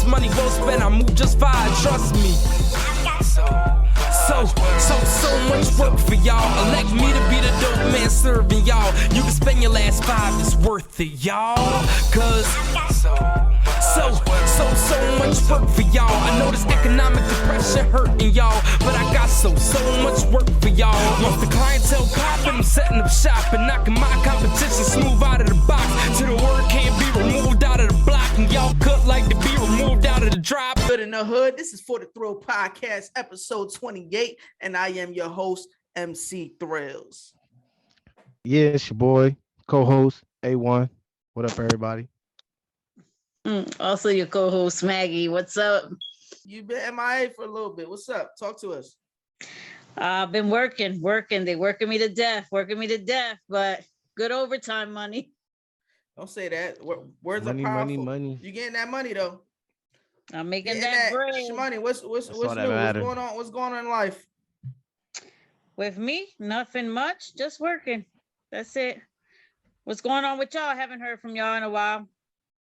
money well spent. I move just fine, trust me. So much work for y'all. Elect me to be the dope man serving y'all. You can spend your last 5, it's worth it, y'all. Cause so much work for y'all. I know this economic depression hurting y'all, but I got so much work for y'all. Once the clientele popping, I'm setting up shop and knocking my competition smooth out of the box. Till the word can't be removed out of the block, and y'all cut like to be removed out of the drop. Good in the hood. This is For the Thrill Podcast, episode 28, and I am your host, MC Thrillz. Yeah, it's your boy, co-host Awon. What up, everybody? Also, your co-host Maggie. What's up? You've been MIA for a little bit. What's up? Talk to us. I've been working. They working me to death, but good overtime money. Don't say that. Words Money, are powerful. money. You getting that money though? I'm making Getting that bread. money. What's new? What's going on? What's going on in life? With me, nothing much. Just working. That's it. What's going on with y'all? I haven't heard from y'all in a while.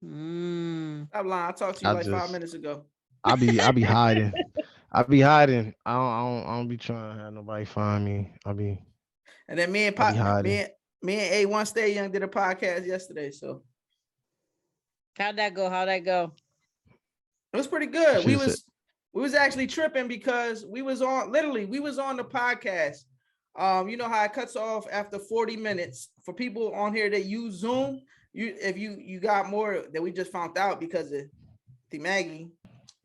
Stop lying. I talked to you 5 minutes ago. I be hiding. I don't be trying to have nobody find me. And then me and A1 Stay Young did a podcast yesterday. So how'd that go? it was pretty good. We was actually tripping because we was on the podcast. You know how it cuts off after 40 minutes for people on here that use Zoom. If you got more that we just found out because of the Maggie,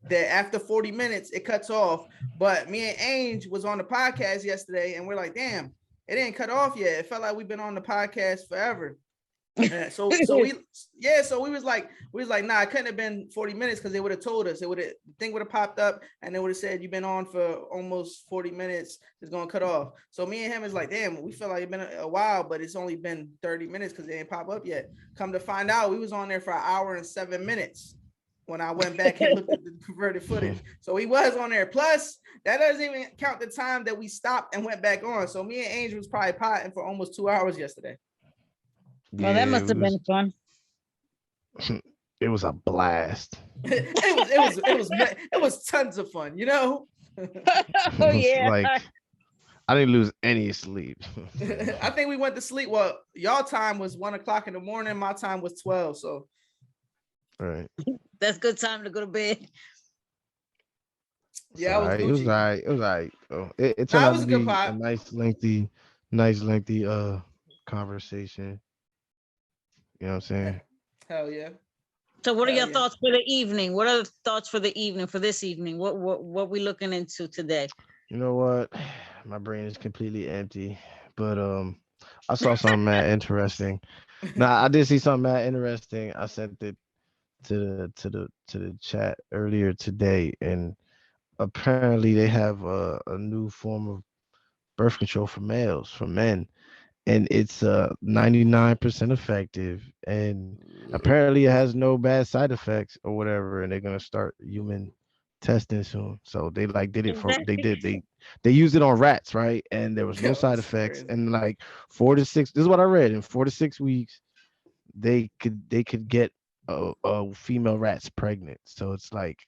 that after 40 minutes it cuts off. But me and Ange was on the podcast yesterday, and we're like, damn, it ain't cut off yet. It felt like we've been on the podcast forever. So we was like, nah, it couldn't have been 40 minutes because they would have told us. The thing would have popped up and they would have said, you've been on for almost 40 minutes. It's gonna cut off. So me and him is like, damn, we feel like it's been a while, but it's only been 30 minutes because they ain't pop up yet. Come to find out, we was on there for an hour and 7 minutes when I went back and looked at the converted footage. So he was on there. Plus, that doesn't even count the time that we stopped and went back on. So me and Angel was probably potting for almost 2 hours yesterday. Well, that must have been fun. It was a blast. it was tons of fun, you know. Oh yeah. Like I didn't lose any sleep. I think we went to sleep. Well, y'all time was 1 o'clock in the morning. My time was 12. So right. That's good time to go to bed. Yeah, it was all right. It was all right. It turned out to be a nice lengthy conversation. You know what I'm saying? Hell yeah. So what are your thoughts for the evening? What are the thoughts for the evening, for this evening? What we looking into today? You know what? My brain is completely empty. But I saw something mad interesting. Now I did see something mad interesting. I sent it to the chat earlier today, and apparently they have a new form of birth control for men. And it's 99% effective, and apparently it has no bad side effects or whatever. And they're gonna start human testing soon. So they they used it on rats, right? And there was no side effects. And like 4 to 6, this is what I read. In 4 to 6 weeks, they could get a female rats pregnant. So it's like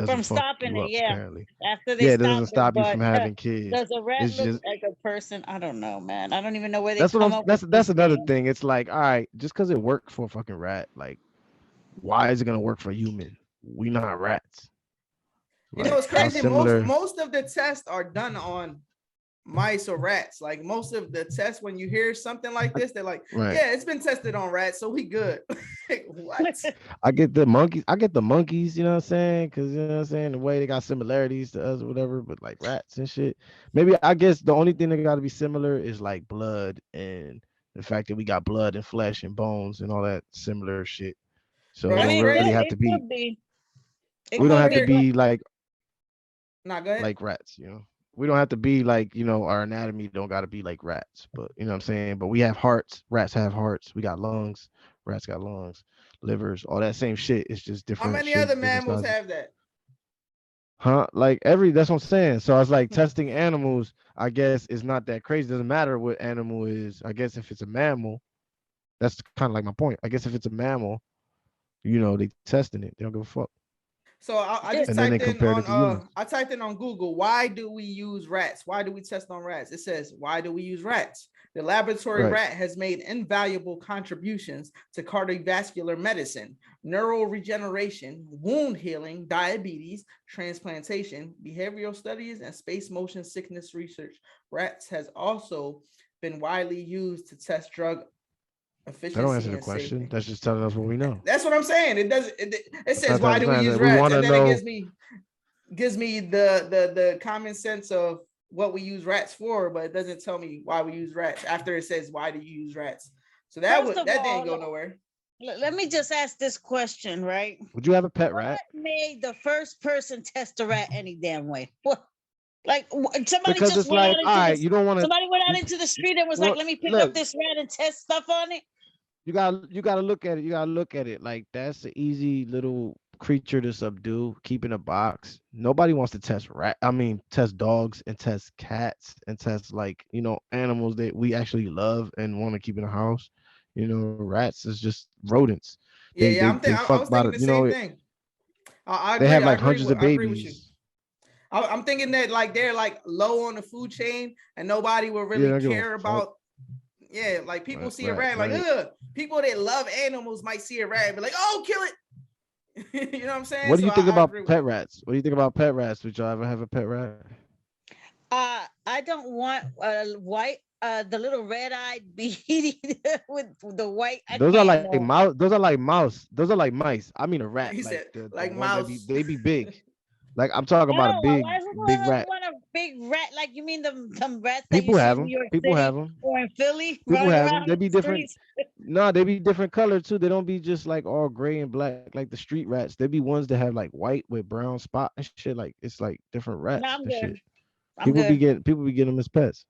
from stopping it, yeah. Apparently. After they it doesn't stop you from having kids. Does a rat look like a person? I don't know, man. I don't even know where they come up. That's another thing. It's like, all right, just because it worked for a fucking rat, like, why is it gonna work for a human? We not rats. You know what's crazy? Most of the tests are done on mice or rats. Like most of the tests, when you hear something like this, they're like, yeah, it's been tested on rats, so we good. What? I get the monkeys, you know what I'm saying? Because, you know what I'm saying, the way they got similarities to us or whatever, but like rats and shit. Maybe, I guess the only thing that got to be similar is like blood, and the fact that we got blood and flesh and bones and all that similar shit. So we don't really have to be. We don't have to be like. Nah, go ahead. Like rats, you know. We don't have to be like, you know, our anatomy don't got to be like rats, but you know what I'm saying? But we have hearts, rats have hearts, we got lungs, rats got lungs, livers, all that same shit. It's just different. How many other mammals have that? Huh? Like that's what I'm saying. So I was like, testing animals, I guess, is not that crazy. Doesn't matter what animal is. I guess if it's a mammal, that's kind of like my point. I guess if it's a mammal, you know, they testing it. They don't give a fuck. So I just And then they typed in compared it to humans. on I typed in on Google, why do we use rats? Why do we test on rats? It says, why do we use rats? The laboratory Right. rat has made invaluable contributions to cardiovascular medicine, neural regeneration, wound healing, diabetes, transplantation, behavioral studies, and space motion sickness research. Rats has also been widely used to test drug efficiency. That don't answer the and question. safety. That's just telling us what we know. That's what I'm saying. It doesn't. It says, not why do we saying use that. We rats? wanna And then know- it gives me the common sense of what we use rats for, but it doesn't tell me why we use rats after it says, why do you use rats? So that First of didn't all, go nowhere. Let me just ask this question, right? Would you have a pet rat? What made the first person test a rat any damn way? What? Like somebody Because just it's went like, out into all right, the, you don't want to. somebody went out into the street and was Well, like, let me pick look. up this rat and test stuff on it. You gotta look at it. You gotta look at it like that's an easy little creature to subdue, keep in a box. Nobody wants to test test dogs and test cats and test animals that we actually love and want to keep in the house. Rats is just rodents. Yeah, I I was thinking the same thing. I agree. They have I agree hundreds of I agree with you. babies. I'm thinking that they're low on the food chain and nobody will really care about. Yeah, like people see a rat, ugh. People that love animals might see a rat and be like, oh, kill it. You know what I'm saying? What do you think about pet rats? What do you think about pet rats? Would y'all ever have a pet rat? I don't want white, the little red-eyed beady with the white. Those are like mouse. Those are like mouse. Those are like mice. I mean a rat. He said, like mouse. mouse. They be big. Like I'm talking about a big rat. Want a big rat? Like you mean them rats that People you have see in them. New York People City have them. or in Philly? People running have them. around They be the different. streets? No, they be different color too. They don't be just like all gray and black like the street rats. They be ones that have like white with brown spot and shit. Like it's like different rats. No, I'm and good. shit. I'm People good. be getting them as pets.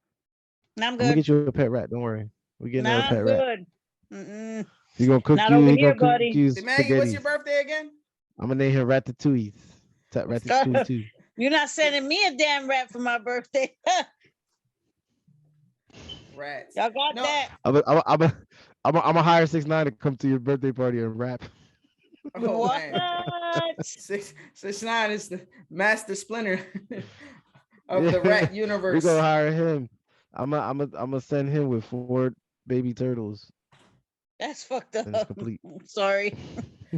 No, I'm I'm gonna good. get you a pet rat. Don't worry. We getting No, a pet I'm rat. good. Mm-mm. He gonna cook Not you. over He here, gonna cook buddy. you Hey, Maggie, what's your spaghettis. birthday again? I'm gonna name him Ratatouille. Ratatouille too. You're not sending me a damn rat for my birthday. Rats. Y'all got No. that? I'm gonna hire 6ix9ine to come to your birthday party and rap. Oh, What? man. 6ix9ine is the master splinter of the rat We universe. gonna hire him. I'm gonna send him with 4 baby turtles. That's fucked And it's up. complete. Sorry.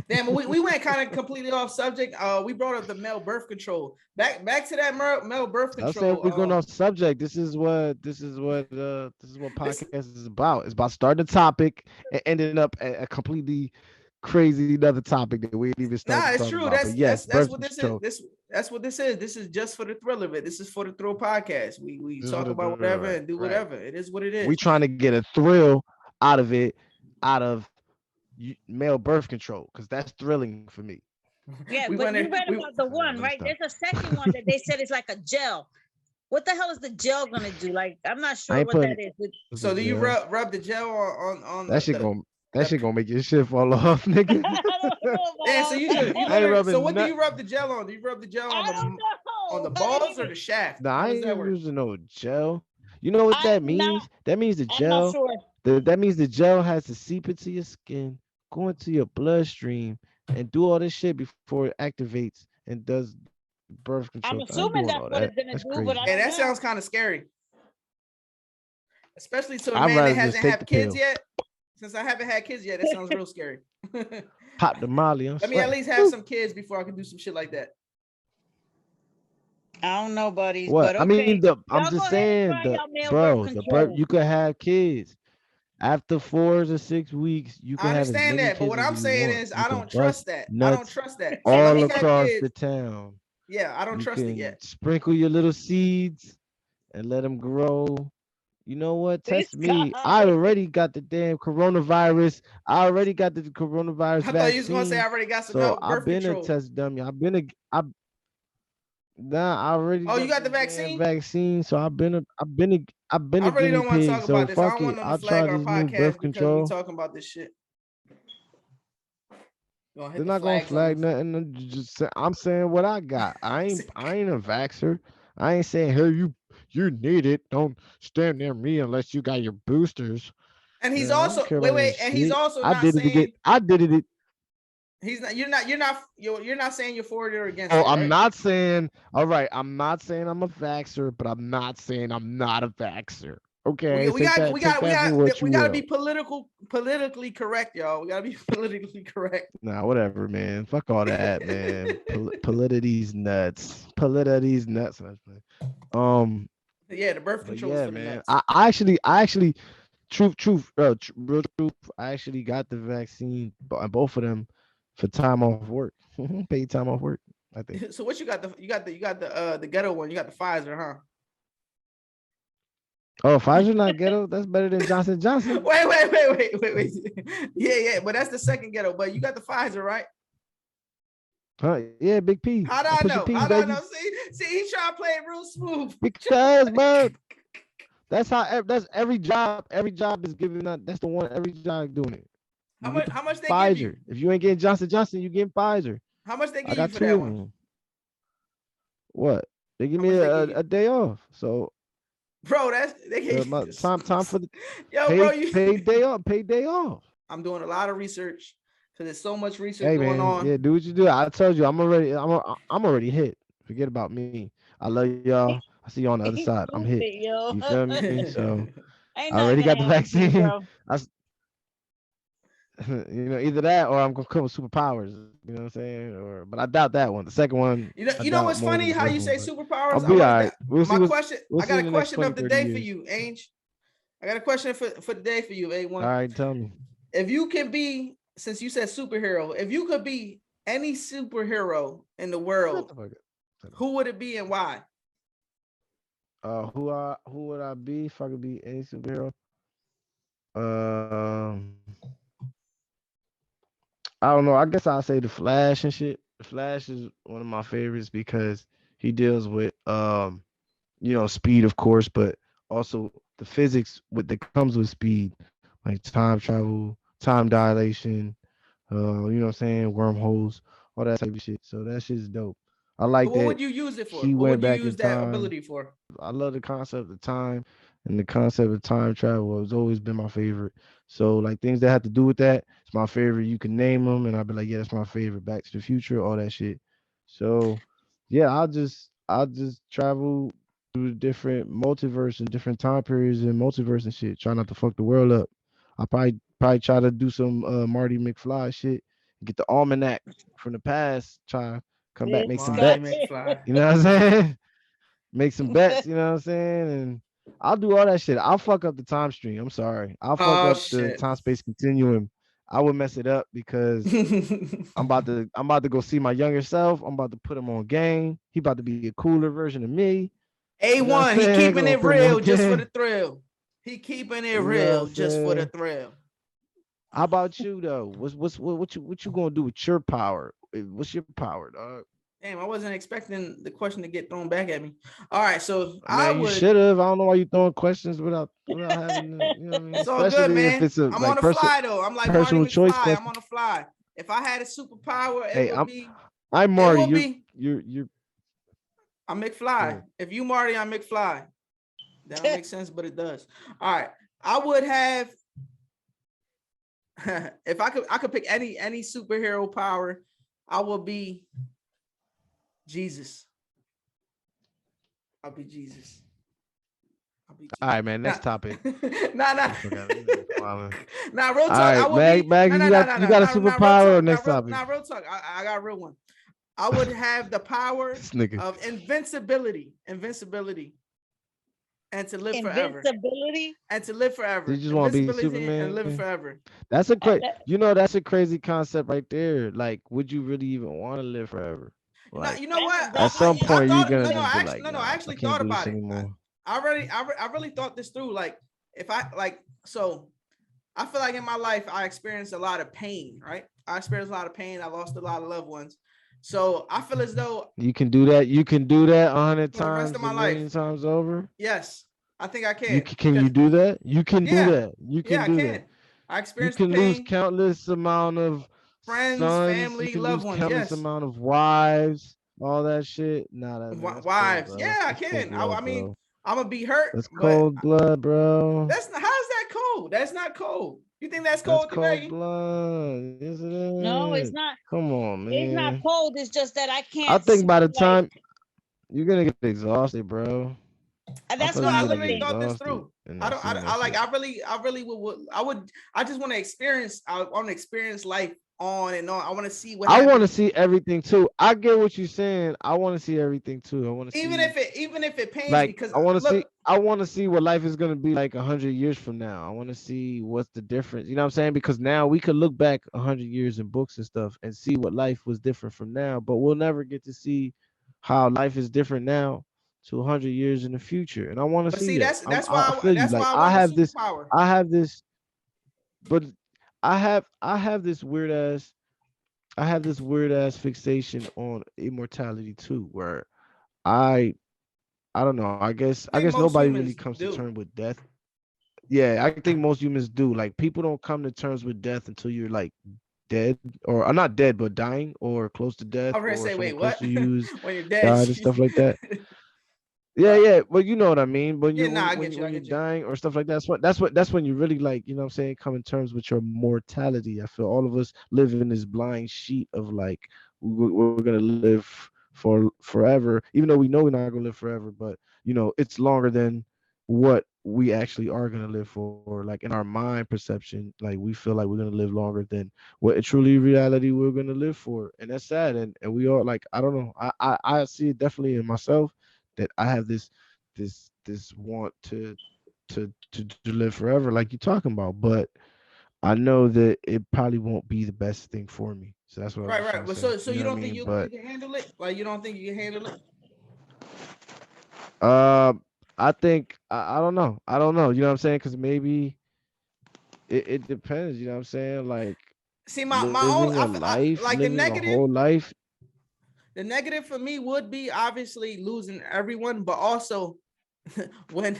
Damn, but we went kind of completely off subject. We brought up the male birth control. Back to that male birth I control. said we're going off subject. This is what podcast is about. It's about starting a topic and ending up a completely crazy another topic that we didn't even start. Nah, it's talking true. about. But yes, That's birth what this control. is. That's what this is. This is just for the thrill of it. This is for the thrill podcast. We This is talk for the about thrill, whatever right, and do right. whatever. It is what it is. We trying to get a thrill out of it, out of male birth control, because that's thrilling for me. Yeah, We but wanna- you read we- about the one, right? Stop. There's a second one that they said is like a gel. What the hell is the gel gonna do? Like, I'm not I sure ain't what that putting- is. So do you Yeah. rub the gel on That shit gonna make your shit fall off, nigga. I don't know about Yeah, so all you that. should. I ain't rubbing So what do nut- you rub the gel on? Do you rub the gel I on don't the know. on the I didn't balls or even- the shaft? Nah, How I does ain't that work? using no gel. You know what that I'm means? not- That means the I'm gel. not sure. That means the gel has to seep into your skin, go into your bloodstream, and do all this shit before it activates and does birth control. I'm I ain't assuming doing that's all what that. it's gonna That's do, crazy. but I Yeah, don't that know. sounds kind of scary. Especially to a I'd man rather that just hasn't take had the kids pill. yet. Since I haven't had kids yet, that sounds real scary. Pop the Molly. Let me at least have some kids before I can do some shit like that. I don't know, buddies. What? But I okay. mean, I'm Y'all just go ahead and saying, try y'all male bro, birth the control. you could have kids after 4 to 6 weeks. You can I have as understand many that, but kids what as I'm you saying want. is You I can don't trust bust that. I don't nuts trust that. So let all me have across kids. the town. Yeah, I don't You trust it can yet. sprinkle your little seeds and let them grow. You know what? This Test me. guy. I already got the damn coronavirus. I already got the coronavirus I thought you was gonna say I vaccine. already got some So male I've birth been a control. test dummy. I already Oh, you got the damn vaccine? vaccine. So I've been a I really guinea don't want to pig. talk So about this. I fuck don't it. want them I'll to flag try our this new podcast birth because we control. talking about this shit. Gonna hit They're the not gonna flags on flag us. nothing. I'm saying what I got. I ain't a vaxxer. I ain't saying hey you need it. Don't stand near me unless you got your boosters. And he's Man, I don't also care about that and he's shit. also I not did it to saying get. I did it. He's not. You're not saying you're for it or against Oh, it, right? I'm not saying. All right, I'm not saying I'm a vaxxer, but I'm not saying I'm not a vaxxer. Okay, We got to be politically correct, y'all. We got to be politically correct. Nah, whatever, man. Fuck all that, man. Politity's nuts. Politity's nuts. Yeah, the birth control is for the man. nuts. I actually, real truth. I actually got the vaccine, both of them, for time off work. Paid time off work. I think. So what you got? The ghetto one. You got the Pfizer, huh? Oh, Pfizer not ghetto. That's better than Johnson Johnson. Wait. Yeah, but that's the second ghetto. But you got the Pfizer, right? Huh? Yeah, Big P. How do I know? P, How do I baby. know? See, he trying to play it real smooth. Because, bro, that's every job. Every job is giving that. That's the one. Every job doing it. How much they Pfizer. give you? If you ain't getting Johnson Johnson, you getting Pfizer. How much they give I got you for two that of one? them. What? They give How me much they give you? a day off. So, bro, they gave my time for the yo, paid, bro, you paid day off. Paid day off. I'm doing a lot of research because there's so much research Hey, going man, on. yeah, do what you do. I told you, I'm already hit. Forget about me. I love y'all. I see you on the other side. I'm hit. You feel me? So I already got the vaccine. Either that or I'm gonna come with superpowers. You know what I'm saying? But I doubt that one. The second one. You know what's funny? How you say superpowers? I'll be all right. We'll see. I got a question of the day for years. you, Ange. I got a question for the day for you, A1. All right, tell me. If you can be, since you said superhero, if you could be any superhero in the world, who would it be and why? Who would I be if I could be any superhero? I don't know. I guess I'll say the Flash and shit. The Flash is one of my favorites because he deals with speed, of course, but also the physics that comes with speed, like time travel, time dilation, you know what I'm saying, wormholes, all that type of shit. So that shit's dope. I like that. What would you use it for? He what went would you back use in that time. ability for? I love the concept of time, and the concept of time travel has always been my favorite. So like things that have to do with that, it's my favorite. You can name them, and I'll be like, yeah, that's my favorite. Back to the Future, all that shit. So yeah, I'll just travel through the different multiverse and different time periods and multiverse and shit. Try not to fuck the world up. I'll probably try to do some Marty McFly shit. Get the almanac from the past. Try come back, make some bets. You know what I'm saying? Make some bets. You know what I'm saying? And I'll do all that shit. I'll fuck up the time stream. I'm sorry. I'll fuck up the time space continuum. I would mess it up because I'm about to go see my younger self. I'm about to put him on game. He about to be a cooler version of me. A1, you know he keeping it real just for the thrill. He keeping it real just for the thrill. How about you though? What you gonna do with your power? What's your power, dog? Damn, I wasn't expecting the question to get thrown back at me. All right, so you should have. I don't know why you throwing questions without having. You know what I mean? It's all good, man. If it's I'm on the fly though. I'm like personal Marty McFly. I'm on the fly. If I had a superpower, it would be. I'm Marty. You're. I'm McFly. If you Marty, I'm McFly. That don't make sense, but it does. All right, I would have. If I could pick any superhero power, I would be Jesus. I'll be Jesus. All right, man. Next topic. Nah, real talk. Right, Mag, you got a superpower. Next topic. Nah, real talk. I got a real one. I would have the power of invincibility, and to live forever. And to live forever. You just want to be Superman and live forever. That's a that's a crazy concept right there. Like, would you really even want to live forever? Like, you know what? At some point, you're gonna I actually thought about it. I really thought this through. Like, if I I feel like in my life I experienced a lot of pain. Right? I experienced a lot of pain. I lost a lot of loved ones. So I feel as though you can do that. You can do that 100 times, the rest of my a million times over. Yes, I think I can. Can you do that? You can do that. You can do that. I experienced. You can lose countless amount of friends, sons, family, loved ones. Countless amount of wives, all that shit. Wives. Cold, yeah, I can. Blood, I mean, I'm gonna be hurt. That's cold blood, bro. How's that cold? That's not cold. You think that's That's cold, called Maggie? blind. Yes, it is. No, it's not. Come on, It's not man. cold. It's just that I I can't think see by the like. time you're gonna get exhausted, bro. I That's feel No, like what I you're I'm gonna literally get thought thinking. this exhausted through. and I not don't. seeing that I like. shit. I really would. I would. I just want to experience. I want to experience life on and on. I want to see what I want to happens. see everything too. I get what you're saying. I want to see everything too. I want to Even see, if it pains me, like, because I want to see. look, I want to see what life is gonna be like 100 years from now. I want to see what's the difference. You know what I'm saying? Because now we could look back 100 years in books and stuff and see what life was different from now, but we'll never get to see how life is different now to 100 years in the future. And I want to but see see, that. I feel you. that's Like why I I want the have this. superpower. I have this. But I have this weird ass. I have this weird ass fixation on immortality too, where I I don't know. I I think guess most nobody really humans comes to do. terms with death. Yeah, I think most humans do. Like people don't come to terms with death until you're like dead, or not dead, but dying or close to death, I'm gonna or say, someone wait, close what? to you is When you're dead, died and stuff like that. Yeah, right? yeah, but you know what I mean. When Yeah, you nah, I when get you you. I when you're get you. dying or stuff like that, that's when you really, like, you know what I'm saying, come in terms with your mortality. I feel all of us live in this blind sheet of like we're gonna live for forever, even though we know we're not gonna live forever, but it's longer than what we actually are gonna live for. Like in our mind perception, like we feel like we're gonna live longer than what in truly reality we're gonna live for, and that's sad. And we all, like, I don't know. I see it definitely in myself that I have this want to live forever, like you're talking about, but I know that it probably won't be the best thing for me. So that's what I was Right, just trying right. to But say. so You you know what I don't think mean? you But can handle it? Like you don't think you can handle it? uh, I think I don't know. I don't know. You know what I'm saying? Because maybe it depends. You know what I'm saying? Like See, my own, living a life, like the living a negative. whole life. The negative for me would be obviously losing everyone, but also when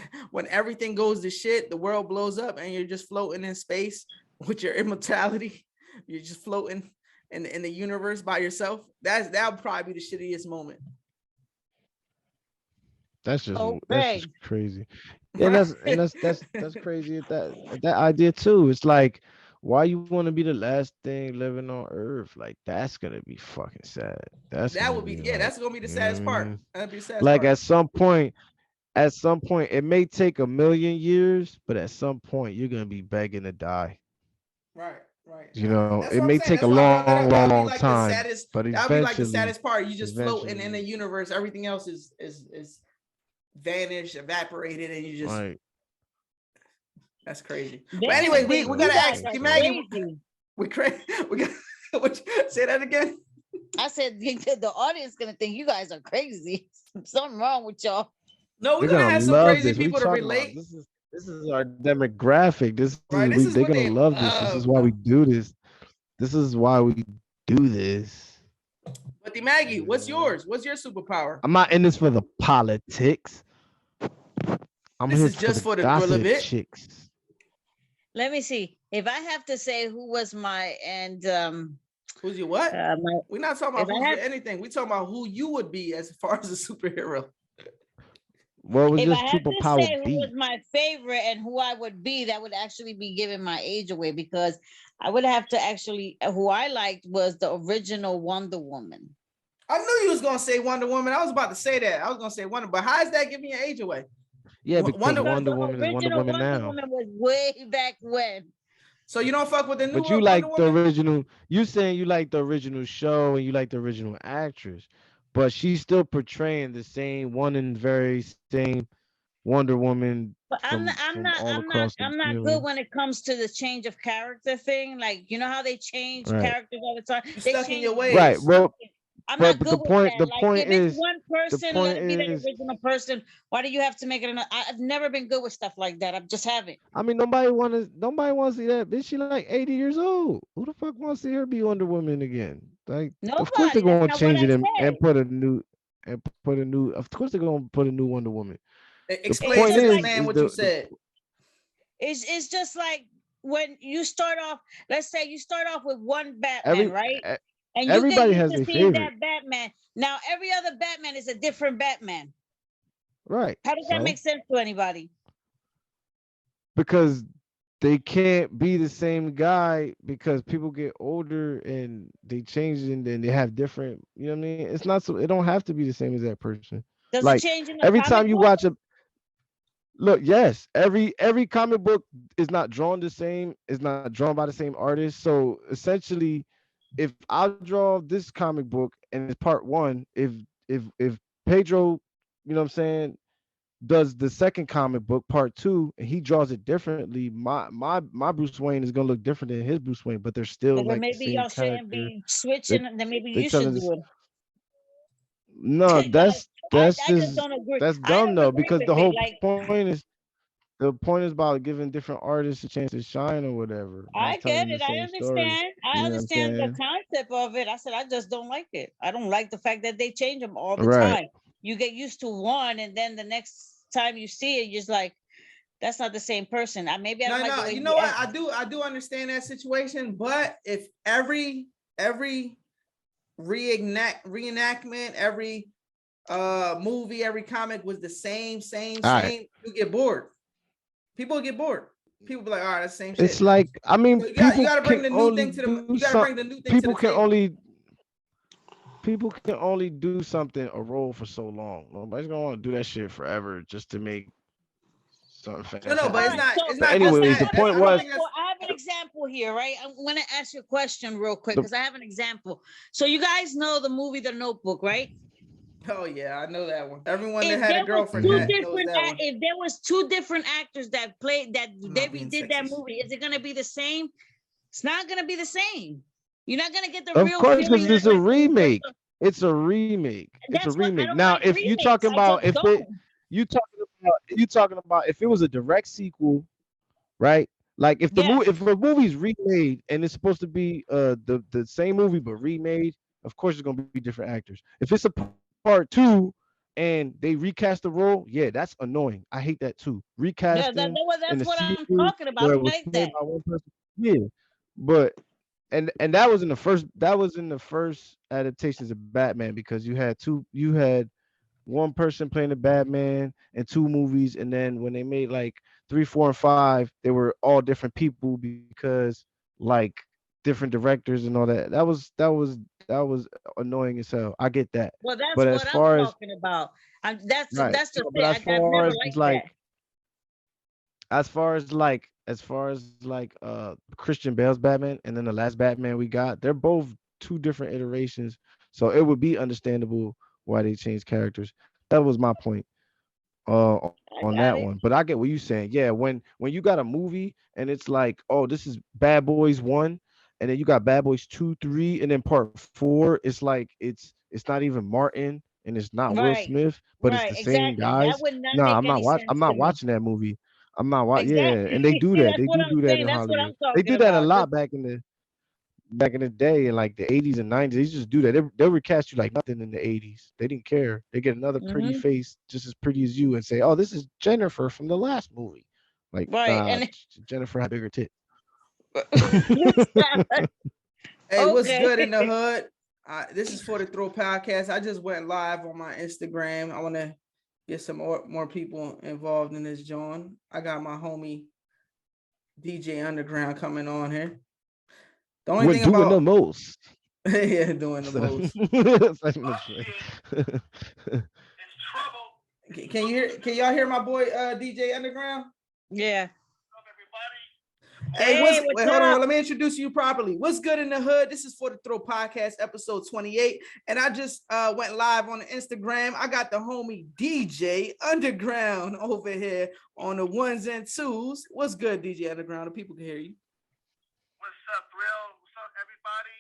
everything goes to shit, the world blows up, and you're just floating in space with your immortality. You're just floating in the universe by yourself. That'll probably be the shittiest moment. That's just Okay. crazy. Yeah, Right? that's crazy at that idea too. It's like, why you want to be the last thing living on Earth? Like that's gonna be fucking sad. That's That gonna would be, be yeah, like, that's gonna be the you know what I saddest part. mean? That'd be the saddest Like part. at some point, it may take 1,000,000 years, but at some point you're gonna be begging to die. Right, right. It That's what may I'm saying. take a That's why I thought long, that'll be long like the time, saddest. but That'll be like the eventually, saddest part. You just floating in the eventually, universe. Everything else is vanished, evaporated, and you just, like, that's crazy. But Damn, anyway, yeah, we you gotta I guys ask think are so. Maggie. crazy. We crazy. We got say that again. I said the audience gonna think you guys are crazy. Something wrong with y'all. No, we're They're gonna gonna have some love crazy this. What are you people to talking about? relate. This is our demographic. Right. This is They're what gonna they love this. This is love. why we do this. This is why we do this. But the Maggie, You what's know? yours? What's your superpower? I'm not in this for the politics. I'm This here is for just the for the thrill of gossip it. chicks. Let me see. If I have to say who was my Who's your what? my We're not talking if about I who's have your anything. We're talking about who you would be as far as a superhero. What would if your I had to superpower say who was be? my favorite and who I would be, that would actually be giving my age away because I would have to actually who I liked was the original Wonder Woman. I knew you was gonna say Wonder Woman. I was about to say that. I was gonna say Wonder, but how is that giving your age away? Yeah, because Wonder. Because Wonder the Woman is Wonder original Woman Wonder now. Woman was way back when. So you don't fuck with the new But you Wonder like the Woman? original. You saying you like the original show and you like the original actress, but she's still portraying the same one and very same Wonder Woman But from all across the I'm not good field. when it comes to the change of character thing. Like, you know how they change Right. characters all the time? You They stuck in change your Right. ways. Well, I'm but not but good the with point that. the Like, point if it's is one the person, let point it be that is original person. Why do you have to make it another? I've never been good with stuff like that. I just haven't. I mean, nobody wants to see that bitch. She like 80 years old. Who the fuck wants to see her be Wonder Woman again? Like, of course they're Nobody. That's gonna not what change I it and said. put a new. Of course they're gonna put a new Wonder Woman. The It's Explain point to just this like man is what you said. it's just like when you start off. Let's say you start off with one Batman, every right? e- And you get everybody used has to their seeing favorite, that Batman. Now every other Batman is a different Batman. right? How does that So make sense to anybody? because they can't be the same guy because people get older and they change and then they have different, you know what I mean? It's not so it don't have to be the same as that person. Does it Like change in the every time comic you book? watch a look, yes, every comic book is not drawn the same, is not drawn by the same artist. So essentially, if I draw this comic book and it's part one, if Pedro, you know what I'm saying, does the second comic book part two and he draws it differently, my Bruce Wayne is gonna look different than his Bruce Wayne, but they're still But then like the maybe same y'all shouldn't character. be They switching. Then maybe they you should telling do us it. no, I that's just just don't agree. that's I dumb don't though, agree because with the it. whole Like point is about giving different artists a chance to shine or whatever, I not get telling the it. I same story. understand. I You know what I'm understand the saying? concept of it. I said I just don't like it. I don't like the fact that they change them all the Right. time. You get used to one, and then the next time you see it, you're just like, that's not the same person. Maybe I don't like the No, way you he know what? acts. I do understand that situation, but if every reenactment, every movie, every comic was the same, All right. you get bored. People get bored. People be like, all right, that's the same It's shit. like I mean, So you people gotta bring can the new only thing to the do some. the People can table. only do something a role for so long. Nobody's gonna want to do that shit forever just to make something No, but All fantastic. right, so it's But not just anyways, okay, the that. point I don't was think so that's I have an example here, right? I want to ask you a question real quick the because I have an example. So you guys know the movie The Notebook, right? oh yeah, I know that one. Everyone that If had a there was girlfriend two Mhm. knows different that one. if there was two different actors that played that I'm they not being redid that sexist. movie, is it gonna be the same? It's not gonna be the same. You're not gonna get the of real course feeling because that it's a like it was remake. just It's a remake. It's a that's what I remake. don't Now, like if you remakes. talking I just about if it don't. you talking about if it was a direct sequel, right? Like if the Yeah, movie if a movie's remade and it's supposed to be the same movie but remade, of course it's gonna be different actors. If it's a part two and they recast the role, yeah, that's annoying. I hate that too. Recasting well, in that's a what I'm sequel talking about. where I it don't was like played that. by one person, yeah. But and that was in the first adaptations of Batman because you had one person playing the Batman in two movies, and then when they made like three, four, and five, they were all different people because like different directors and all that. That was annoying as hell. I get that, Well, that's but as what I'm far as talking about. right, That's the no, but thing. as I've far never as liked that. like Christian Bale's Batman and then the last Batman we got, they're both two different iterations. So it would be understandable why they changed characters. That was my point I on that got one. it. But I get what you're saying. Yeah, when you got a movie and it's like, oh, this is Bad Boys 1 and then you got Bad Boys 2, 3 and then part 4, it's like it's not even Martin and it's not Will Right. Smith, but it's Right. the same Exactly. That guys. would not Nah, make any I'm sense to not me. watching that movie. I'm not watching. Yeah, and they Exactly. do that. That's They what do I'm that saying. in That's what Hollywood. I'm They talking did that a about. lot back in the day, in like the 80s and 90s. They just do that. They'll recast you like nothing in the 80s. They didn't care. They get another pretty Hmm. face just as pretty as you and say, "Oh, this is Jennifer from the last movie." Like, Right. nah, And Jennifer had bigger tits. Hey, what's okay. good in the hood? This is for the Throw Podcast. I just went live on my Instagram. I want to get some more people involved in this, John. I got my homie DJ Underground coming on here. The only We're thing doing the about most. yeah, doing the most. Can y'all hear my boy DJ Underground? Yeah. Hey, Hey, what's hold on. up? Let me introduce you properly. What's good in the hood? This is for the Throw Podcast, episode 28. And I just went live on the Instagram. I got the homie DJ Underground over here on the ones and twos. What's good, DJ Underground? The people can hear you. What's up, Thrill? What's up, everybody?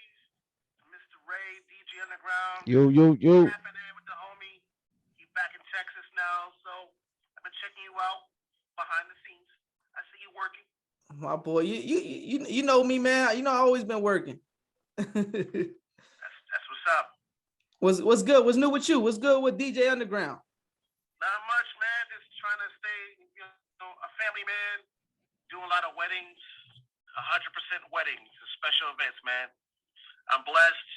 Mr. Ray, DJ Underground. Yo. Happening with the homie. He's back in Texas now, so I've been checking you out behind the scenes. I see you working. My boy, you know me, man. You know I always been working. That's what's up. What's good? What's new with you? What's good with DJ Underground? Not much, man. Just trying to stay, a family man. Doing a lot of weddings, 100% weddings, and special events, man. I'm blessed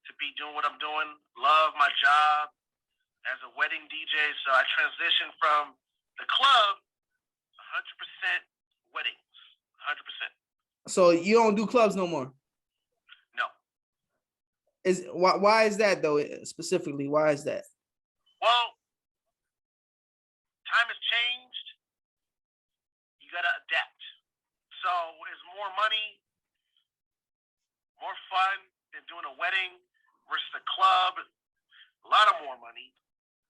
to be doing what I'm doing. Love my job as a wedding DJ. So I transitioned from the club, 100% weddings. 100%. So you don't do clubs no more? No. Why is that though? Specifically, why is that? Well, time has changed. You gotta adapt. So it's more money, more fun than doing a wedding versus a club. A lot of more money,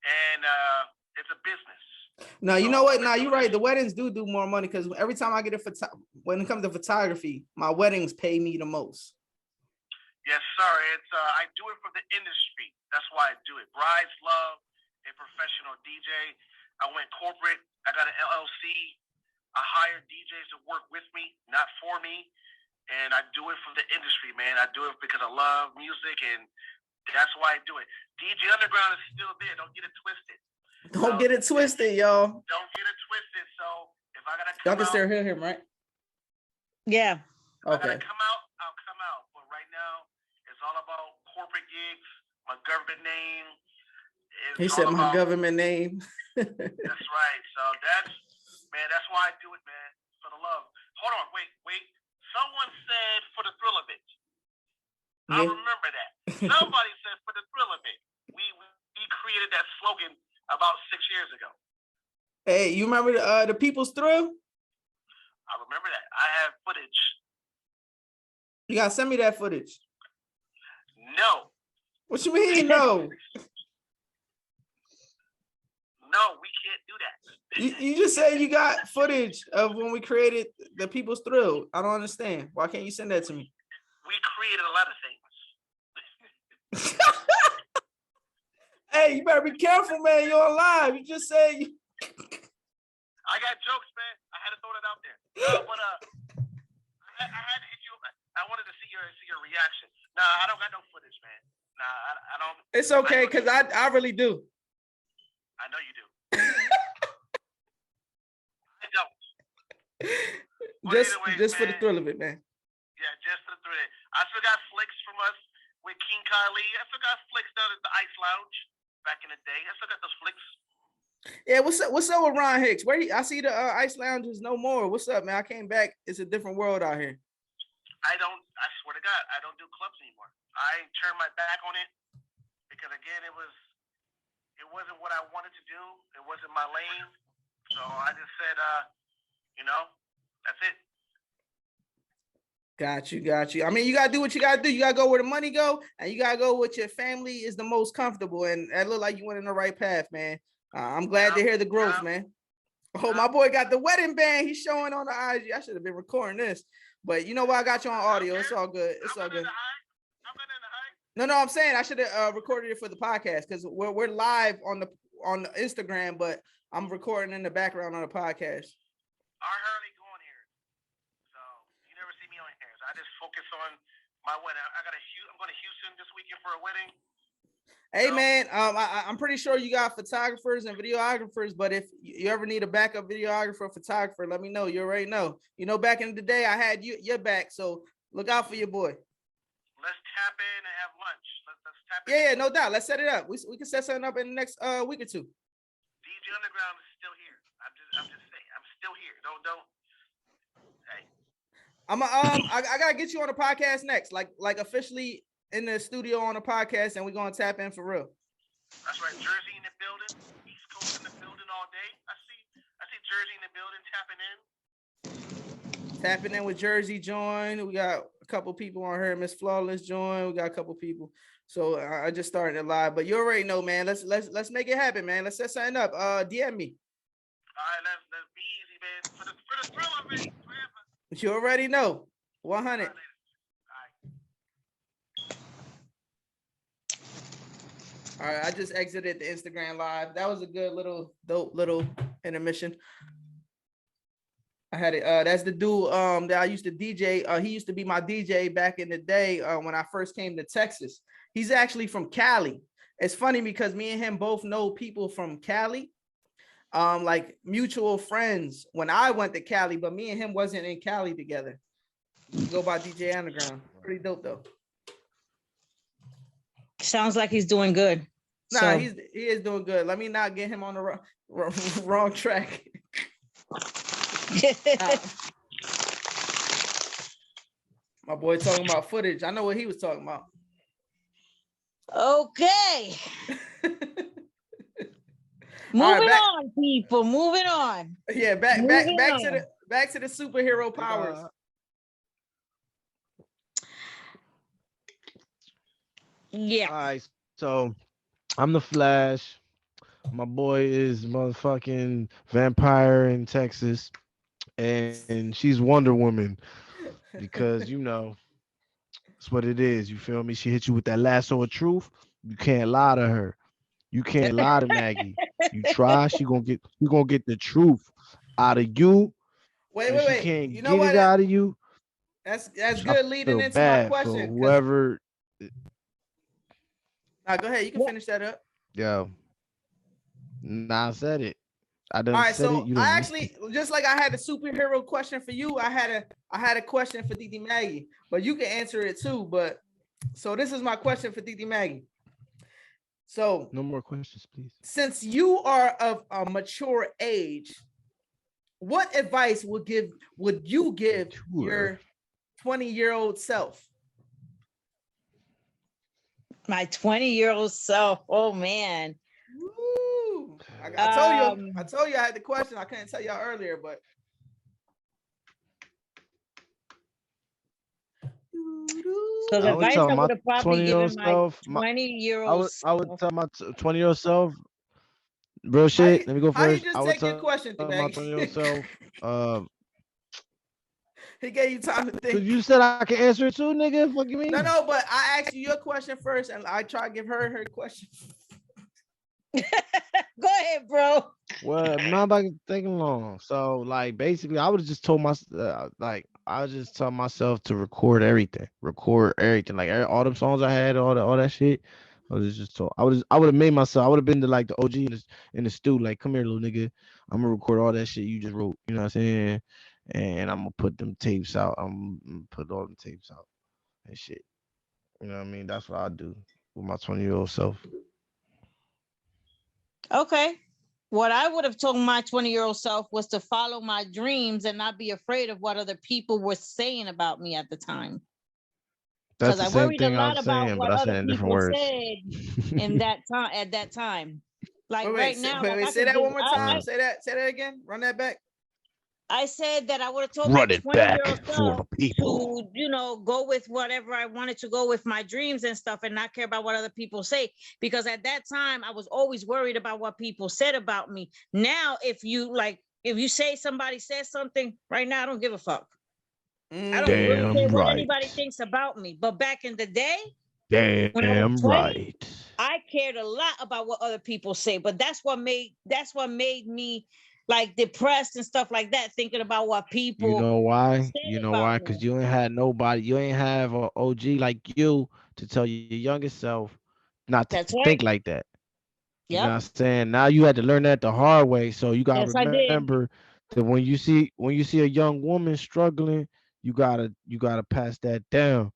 and it's a business. No, you know what? Now you're right. The weddings do more money because every time I get when it comes to photography, my weddings pay me the most. Yes, sir. It's I do it for the industry. That's why I do it. Brides love a professional DJ. I went corporate. I got an LLC. I hired DJs to work with me, not for me. And I do it for the industry, man. I do it because I love music, and that's why I do it. DJ Underground is still there. Don't get it twisted. Don't get it twisted, y'all. Don't get it twisted. So if I gotta Y'all come can out, still hear him, right? Yeah. if I Okay. gotta come out, I'll come out. But right now, it's all about corporate gigs, my government name. He It's said all my about- government name. That's right. So that's why I do it, man. For the love. Hold on, wait. Someone said for the thrill of it. I Yeah. remember that. Somebody said for the thrill of it. We created that slogan about 6 years ago. Hey, you remember the People's Thrill? I remember that. I have footage. You gotta send me that footage. No. What you mean, no? No, we can't do that. You just said you got footage of when we created the People's Thrill. I don't understand. Why can't you send that to me? We created a lot of things. Hey, you better be careful, man. You're on live. You just said you... I got jokes, man. I had to throw that out there. But I had to hit you. I wanted to see your reaction. Nah, I don't got no footage, man. Nah, I don't. It's okay, because I really do. I know you do. I don't. But anyways, Just for the man, thrill of it, man. Yeah, just for the thrill. I still got flicks from us with King Kylie. I still got flicks down at the Ice Lounge back in the day. I still got those flicks. Yeah, what's up with Ron Hicks? I see the Ice Lounge is no more. What's up, man? I came back. It's a different world out here. I swear to God, I don't do clubs anymore. I turned my back on it because again, it wasn't what I wanted to do. It wasn't my lane. So I just said, that's it. Got you. I mean, you gotta do what you gotta do. You gotta go where the money go, and you gotta go with your family is the most comfortable. And that look like you went in the right path, man. I'm glad to hear the growth, man. Oh, my boy got the wedding band. He's showing on the IG. I should have been recording this, but you know what? I got you on audio. It's all good. It's all good. No, I'm saying I should have recorded it for the podcast because we're live on the Instagram, but I'm recording in the background on the podcast. I hardly go on here, so you never see me on here. So I just focus on my wedding. I'm going to Houston this weekend for a wedding. Hey, man, I'm pretty sure you got photographers and videographers, but if you ever need a backup videographer or photographer, let me know. You already know. You know, back in the day, I had your back, so look out for your boy. Let's tap in and have lunch. Let's tap in. Yeah, no doubt. Let's set it up. We can set something up in the next week or two. DJ Underground is still here. I'm just saying. I'm still here. Don't. Hey. I gotta get you on the podcast next, like officially in the studio on the podcast, and we're gonna tap in for real. That's right. Jersey in the building. East Coast in the building all day. I see Jersey in the building Tapping in with Jersey join. We got a couple people on here. Miss Flawless join. We got a couple people. So I just started it live, but you already know, man. Let's make it happen, man. Let's set something up. DM me. All right, let's be easy, man. For the thrill of it, forever. You already know. 100. All right, I just exited the Instagram live. That was a good dope little intermission. I had it. That's the dude that I used to DJ. He used to be my DJ back in the day when I first came to Texas. He's actually from Cali. It's funny because me and him both know people from Cali, like mutual friends when I went to Cali, but me and him wasn't in Cali together. We go by DJ Underground. Pretty dope though. Sounds like he's doing good. Nah, So- he is doing good. Let me not get him on the wrong track. My boy talking about footage. I know what he was talking about. Okay. Moving on, people. Moving on. Yeah, back to the superhero powers. Yeah. All right, so I'm the Flash. My boy is motherfucking vampire in Texas, and she's Wonder Woman because that's what it is. You feel me? She hit you with that lasso of truth. You can't lie to her. You can't lie to Maggie. You try, you gonna get the truth out of you. Wait. She can't You know get what? it out of you. That's good leading into my Bad for question. whoever. Go ahead. You can finish that up. Yo, I said it. I done All right, said it. so You I done actually, just like I had a superhero question for you, I had a question for Didi Maggie, but you can answer it too. But so this is my question for Didi Maggie. So no more questions, please. Since you are of a mature age, what advice would you give your 20-year-old self? My 20-year-old self. Oh man. Woo. I told you I had the question. I couldn't tell y'all earlier, but so the advice I would have probably given my 20-year-old I would tell my 20-year-old self. Real shit. Let me go first. I would tell my 20-year-old self. He gave you time to think. You said I can answer it too, nigga. Fuck you mean? No, but I asked you your question first, and I try to give her question. Go ahead, bro. Well, not about thinking long. So, like, basically, I would have just told I would just tell myself to record everything, like all them songs I had, all that shit. I would have made myself. I would have been the OG in the stew. Like, come here, little nigga. I'm gonna record all that shit you just wrote. You know what I'm saying? And I'm gonna put them tapes out. I'm gonna put all them tapes out and shit. You know what I mean? That's what I do with my 20-year-old self. Okay. What I would have told my 20-year-old self was to follow my dreams and not be afraid of what other people were saying about me at the time. Because I worried a lot about what other people said in that time. At that time, say that one more time. Say that again. Run that back. I said that I would have told my 20-year-old self to, go with whatever I wanted to go with my dreams and stuff and not care about what other people say. Because at that time, I was always worried about what people said about me. Now, if you say somebody says something right now, I don't give a fuck. I don't really care what anybody thinks about me. But back in the day, when I was 20, I cared a lot about what other people say. But that's what made me depressed and stuff like that, thinking about what people. You know why? Because you ain't had nobody. You ain't have an OG like you to tell your younger self not to think like that. Yep. You know what I'm saying? Now you had to learn that the hard way. So you gotta remember that when you see a young woman struggling, you gotta pass that down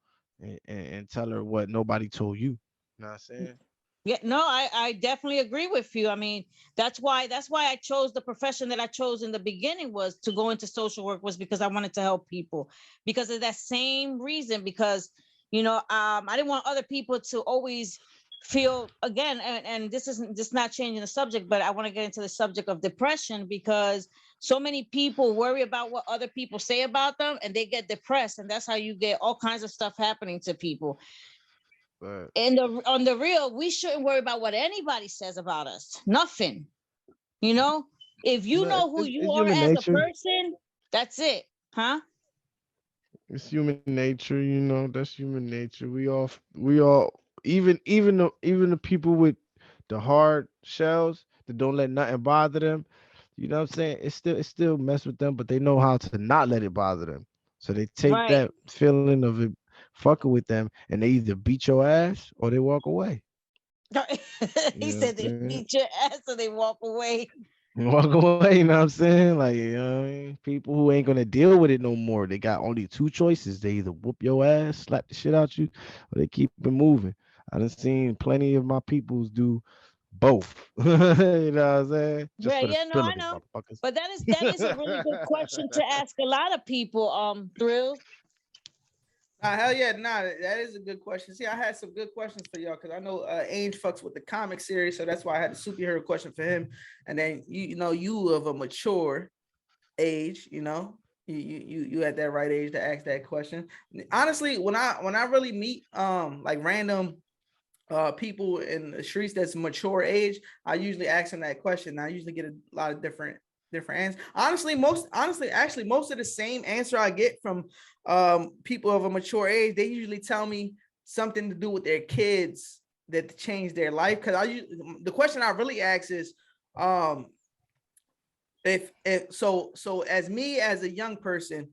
and tell her what nobody told you. You know what I'm saying? Yeah, no, I definitely agree with you. I mean, that's why I chose the profession that I chose in the beginning, was to go into social work, was because I wanted to help people, because of that same reason, because, I didn't want other people to always feel, again, and this isn't just not changing the subject, but I want to get into the subject of depression, because so many people worry about what other people say about them and they get depressed. And that's how you get all kinds of stuff happening to people. And on the real, we shouldn't worry about what anybody says about us. Nothing. If you know who you are as a person, that's it. Huh? It's human nature, that's human nature. We all even the people with the hard shells that don't let nothing bother them, you know what I'm saying? It still mess with them, but they know how to not let it bother them. So they take that feeling of it fucking with them, and they either beat your ass or they walk away. He said they beat your ass or they walk away. Walk away, you know what I'm saying? Like, you know what I mean? People who ain't gonna deal with it no more. They got only two choices. They either whoop your ass, slap the shit out you, or they keep it moving. I done seen plenty of my peoples do both. You know what I'm saying? I know. But that is a really good question to ask a lot of people, Thrillz. Hell yeah, that is a good question. See, I had some good questions for y'all because I know Ainge fucks with the comic series, so that's why I had the superhero question for him. And then you of a mature age, you at that right age to ask that question. Honestly, when I really meet like random people in the streets that's mature age, I usually ask them that question. I usually get a lot of different answers. Honestly, most of the same answer I get from people of a mature age, they usually tell me something to do with their kids that changed their life. Because the question I really ask is if so as me as a young person,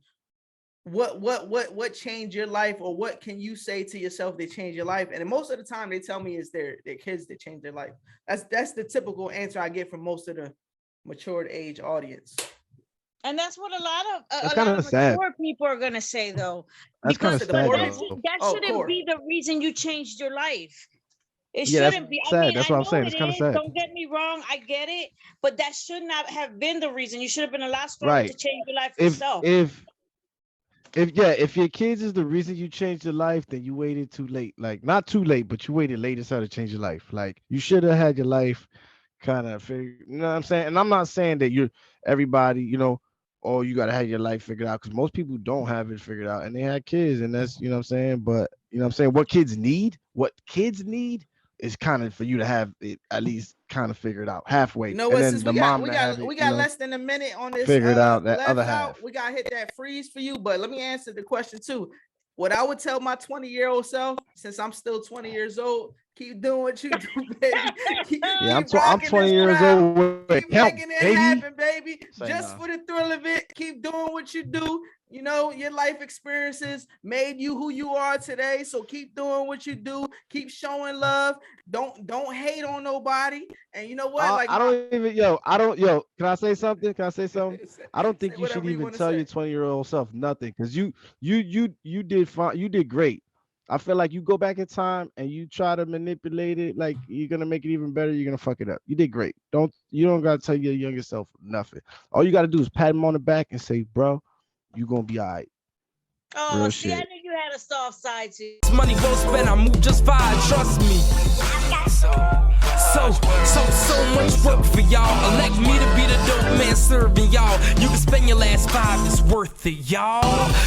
what changed your life, or what can you say to yourself that changed your life? And most of the time they tell me it's their kids that changed their life. That's the typical answer I get from most of the matured age audience. And that's what a lot of mature people are gonna say, though. That's kind of sad. That shouldn't be the reason you changed your life. It shouldn't be. Sad. I mean, that's what I'm saying. It's kind of sad. Don't get me wrong. I get it, but that should not have been the reason. You should have been a lot stronger to change your life yourself. If your kids is the reason you changed your life, then you waited too late. Like, not too late, but you waited late as hell to change your life. Like, you should have had your life kind of figured. You know what I'm saying? And I'm not saying that you're everybody, or you gotta have your life figured out, because most people don't have it figured out and they had kids, and that's, what I'm saying. But what kids need is kind of for you to have it at least kind of figured out halfway. Since we got less than a minute on this, figured out that other half. We gotta hit that freeze for you. But let me answer the question too. What I would tell my 20-year-old self, since I'm still 20 years old, keep doing what you do, baby. I'm 20 years old. Keep making it happen, baby. Just for the thrill of it, keep doing what you do. Your life experiences made you who you are today. So keep doing what you do. Keep showing love. Don't hate on nobody. And you know what? Can I say something? I don't think you should even tell your 20-year-old self nothing, because you did fine. You did great. I feel like you go back in time and you try to manipulate it, like you're gonna make it even better, you're gonna fuck it up. You did great. You don't gotta tell your younger self nothing. All you gotta do is pat him on the back and say, bro, you gonna be all right. Oh, real shit. I knew you had a soft side too. Money well spent, I move just fine, trust me. So much work for y'all. Elect me to be the dope man serving y'all. You can spend your last 5, it's worth it, y'all.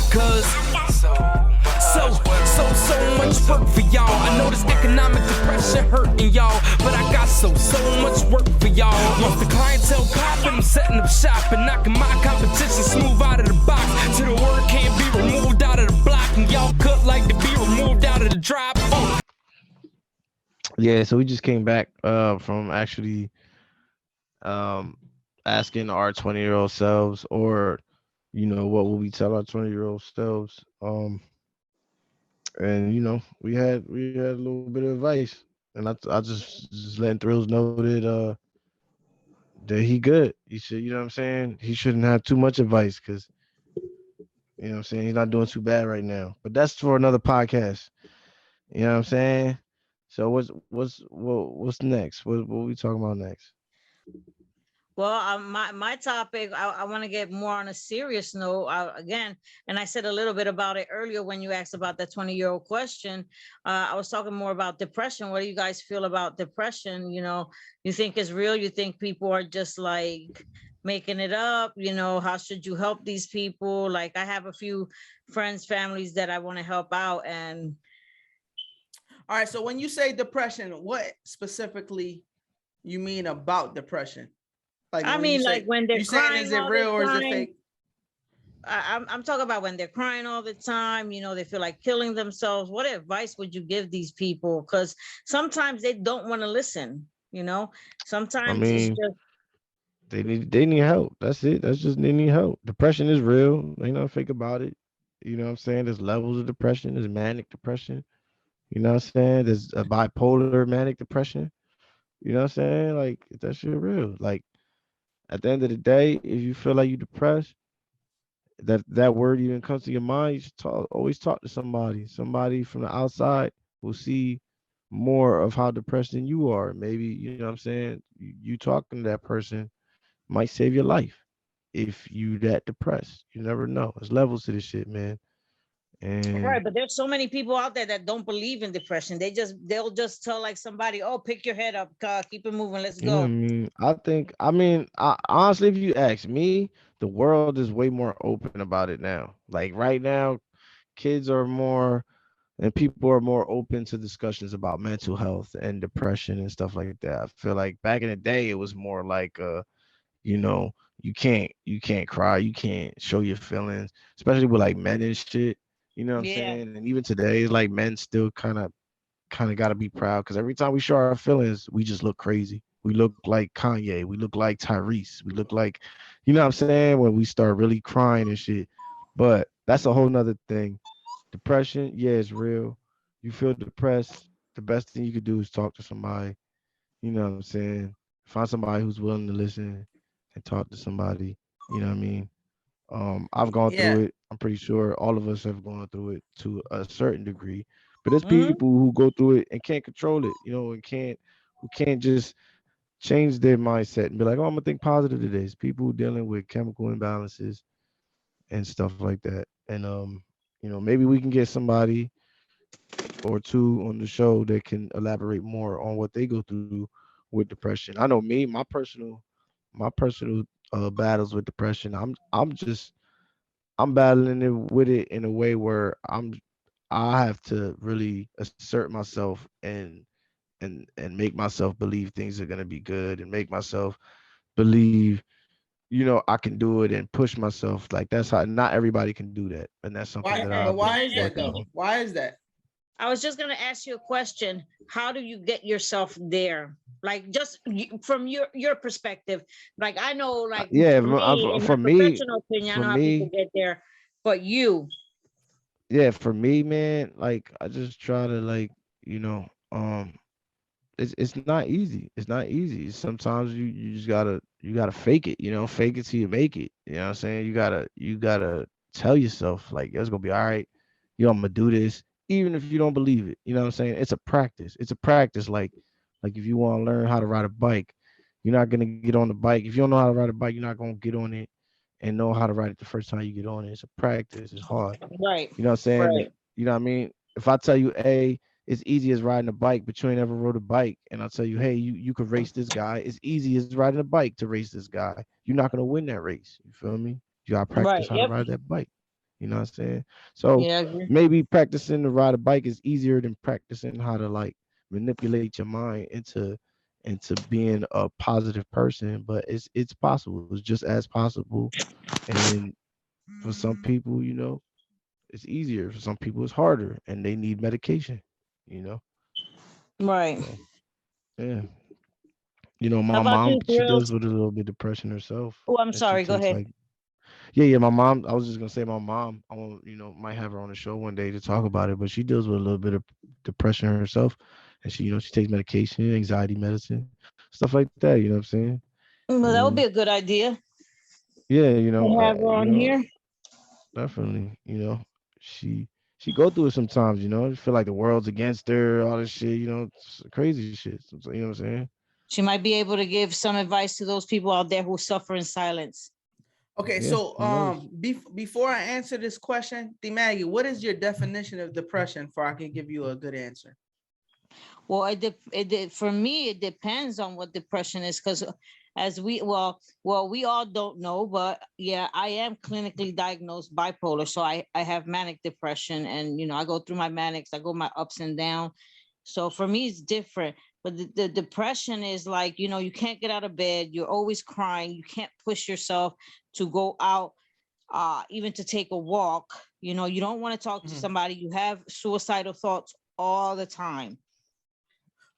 Cause so much work for y'all. I know this economic depression hurting y'all, but I got so much work for y'all. Once the clientele popping, I'm setting up shop and knocking my competition smooth out of the box, till the word can't be removed out of the block, and y'all cut like to be removed out of the drop. Yeah, so we just came back from actually asking our 20-year-old selves, or what will we tell our 20-year-old selves, and we had a little bit of advice, and I just letting Thrillz know that he good. He should, what I'm saying, he shouldn't have too much advice, because what I'm saying, he's not doing too bad right now. But that's for another podcast. You know what I'm saying? So what's next? What are we talking about next? Well, my topic, I want to get more on a serious note again, and I said a little bit about it earlier when you asked about the 20-year-old question. I was talking more about depression. What do you guys feel about depression? You think it's real? You think people are just like making it up? How should you help these people? Like, I have a few friends, families that I want to help out. And all right, so when you say depression, what specifically you mean about depression? Like, I mean, like when they're crying, is it real or is it fake? I'm talking about when they're crying all the time, they feel like killing themselves. What advice would you give these people? Because sometimes they don't want to listen, sometimes it's just they need help. That's it. That's just, they need help. Depression is real. Ain't nothing fake about it. You know what I'm saying? There's levels of depression. There's manic depression. You know what I'm saying? There's a bipolar manic depression. You know what I'm saying? Like, that shit real. Like, at the end of the day, if you feel like you're depressed, that word even comes to your mind, you should always talk to somebody. Somebody from the outside will see more of how depressed than you are. Maybe, you know what I'm saying, you talking to that person might save your life if you that depressed. You never know. There's levels to this shit, man. And Right, but there's so many people out there that don't believe in depression. They'll just tell like somebody, "Oh, pick your head up, keep it moving, let's you know what I go." mean? Honestly, if you ask me, the world is way more open about it now. Like right now, kids are more and people are more open to discussions about mental health and depression and stuff like that. I feel like back in the day it was more like you know, you can't cry, you can't show your feelings, especially with like men and shit. You know what I'm Yeah, saying? And even today, like men still kind of got to be proud because every time we show our feelings, we just look crazy. We look like Kanye. We look like Tyrese. We look like, you know what I'm saying? When we start really crying and shit. But that's a whole nother thing. Depression, yeah, it's real. You feel depressed. The best thing you could do is talk to somebody. You know what I'm saying? Find somebody who's willing to listen and talk to somebody. You know what I mean? I've gone through Yeah, it. I'm pretty sure all of us have gone through it to a certain degree. But there's hmm, people who go through it and can't control it, and who can't just change their mindset and be like, oh, I'm gonna think positive today. It's people dealing with chemical imbalances and stuff like that. And maybe we can get somebody or two on the show that can elaborate more on what they go through with depression. I know me, my personal battles with depression. I'm battling it with it in a way where I have to really assert myself and make myself believe things are gonna be good and make myself believe, I can do it and push myself. Like that's how not everybody can do that. And that's something why? that But I've been why is that working though? on. Why is that? I was just gonna ask you a question. How do you get yourself there? Like just from your perspective. Like I know, like Yeah, for me, in my for me, professional opinion, I for know how people me, get there. But you, yeah, for me, man, like I just try to like, you know, um it's not easy. It's not easy. Sometimes you just gotta fake it, fake it till you make it. You know what I'm saying? You gotta tell yourself like it's gonna be all right. I'm gonna do this, even if you don't believe it. You know what I'm saying? It's a practice. It's a practice. Like if you want to learn how to ride a bike, you're not gonna get on the bike. If you don't know how to ride a bike, you're not gonna get on it and know how to ride it the first time you get on it. It's a practice. It's hard. right, You know what I'm saying? right, You know what I mean? If I tell you, A, it's easy as riding a bike, but you ain't ever rode a bike, and I'll tell you, hey, you could race this guy. It's easy as riding a bike to race this guy. You're not gonna win that race. You feel me? You gotta practice right. how to Yep. ride that bike. You know what I'm saying? So Yeah, I agree. maybe practicing to ride a bike is easier than practicing how to like manipulate your mind into being a positive person, but it's possible. It's just as possible. And for some people, it's easier. For some people, it's harder, and they need medication. You know, Right. so yeah. How My about mom, you, she deals Thrills? with a little bit depression herself, Oh, I'm and she sorry. Go takes ahead. like, yeah. My mom. I was just gonna say my mom. I want, might have her on the show one day to talk about it, but she deals with a little bit of depression herself, and she takes medication, anxiety medicine, stuff like that. You know what I'm saying? Well, that would And be a good idea yeah, to have her on here. definitely. She go through it sometimes. You feel like the world's against her, all this shit. It's crazy shit. So, you know what I'm saying? She might be able to give some advice to those people out there who suffer in silence. Okay, Yeah, so who knows? before I answer this question, D Maggie, what is your definition of depression for I can give you a good answer? Well, for me, it depends on what depression is, because as we all don't know, but yeah, I am clinically diagnosed bipolar, so I have manic depression, and I go through my manics, I go my ups and down. So for me, it's different. But the depression is like, you can't get out of bed, you're always crying, you can't push yourself to go out, even to take a walk. You don't want to talk to Mhm. somebody, you have suicidal thoughts all the time.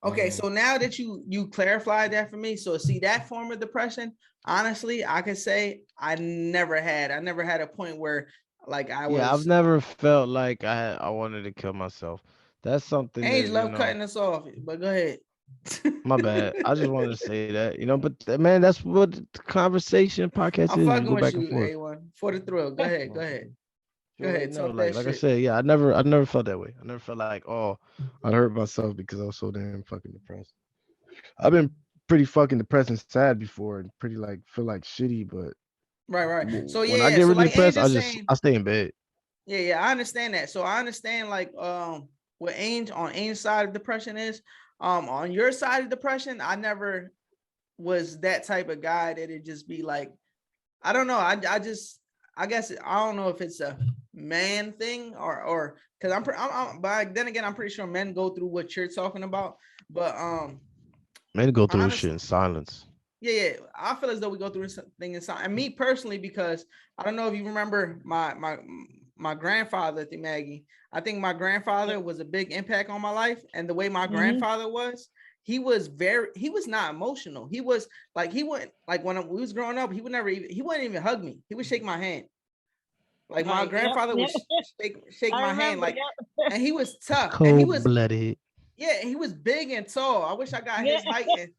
Okay, Mm. so now that you clarified that for me, so see that form of depression, honestly, I can say I never had a point where like I Yeah, I've was never felt like I wanted to kill myself. That's something that, Age love cutting us off, but go ahead. my bad. I just wanted to say that, but man, that's what the conversation podcast I'm is. We fucking go with back and you, forth. A1, for the thrill. Go ahead, go ahead, Motherfucker. You go already ahead. know, Talk like that like I shit. said, yeah, I never felt that way. I never felt like, oh, I hurt myself because I was so damn fucking depressed. I've been pretty fucking depressed and sad before, and pretty like feel like shitty, but Right, right. So when I yeah, get so really like Age depressed, is saying, I stay in bed. Yeah, I understand that. So I understand like what Ainge's side of depression is. On your side of depression, I never was that type of guy that it just be like, I don't know. I guess I don't know if it's a man thing or because but then again, I'm pretty sure men go through what you're talking about. But Men go through honestly, shit in silence. yeah, I feel as though we go through something inside. And me personally, because I don't know if you remember my grandfather, Maggie. I think my grandfather was a big impact on my life. And the way my grandfather was, he was not emotional. He was like, he wouldn't, like when we was growing up, he wouldn't even hug me. He would shake my hand. Like my grandfather would shake my hand, like, and he was tough. And he was Cold-blooded. yeah, he was big and tall. I wish I got his height. And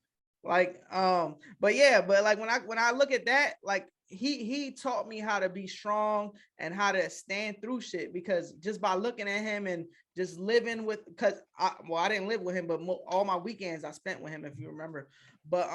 like, but like when I look at that, like he taught me how to be strong and how to stand through shit, because just by looking at him and just living with, because I didn't live with him, but all my weekends I spent with him, if you remember. But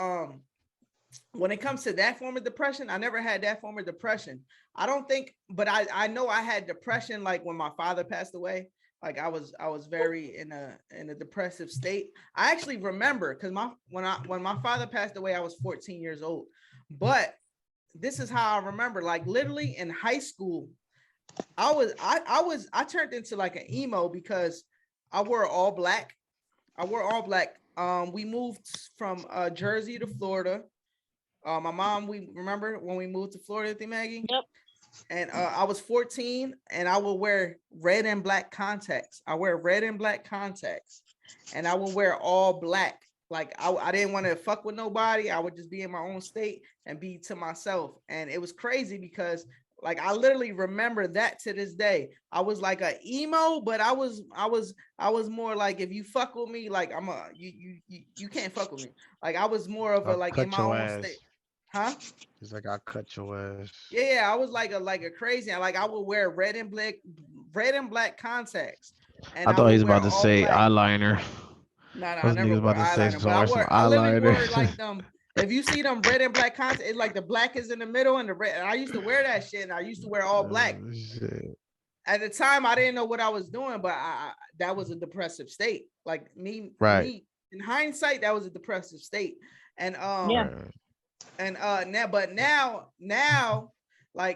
when it comes to that form of depression, I never had that form of depression. I don't think, but I know I had depression like when my father passed away. Like I was very in a depressive state. I actually remember because when my father passed away, I was 14 years old. But this is how I remember, like literally in high school, I turned into like an emo because I wore all black. We moved from Jersey to Florida. My mom, we remember when we moved to Florida, Maggie? Yep. And I was 14 and I will wear red and black contacts. I wear red and black contacts and I will wear all black. Like I didn't want to fuck with nobody. I would just be in my own state and be to myself. And it was crazy because like I literally remember that to this day. I was like a emo, but I was more like, if you fuck with me, like you can't fuck with me. Like I was more of a like in my own state. Huh? He's like, I'll cut your ass. Yeah, I was like a crazy. Like I would wear red and black contacts. And I thought he was about to say black eyeliner. No, I never wore eyeliner. But I literally wore like them. If you see them red and black contacts, it's like the black is in the middle and the red. And I used to wear that shit, and I used to wear all black. At the time, I didn't know what I was doing, but that was a depressive state. Like me, in hindsight, that was a depressive state. And And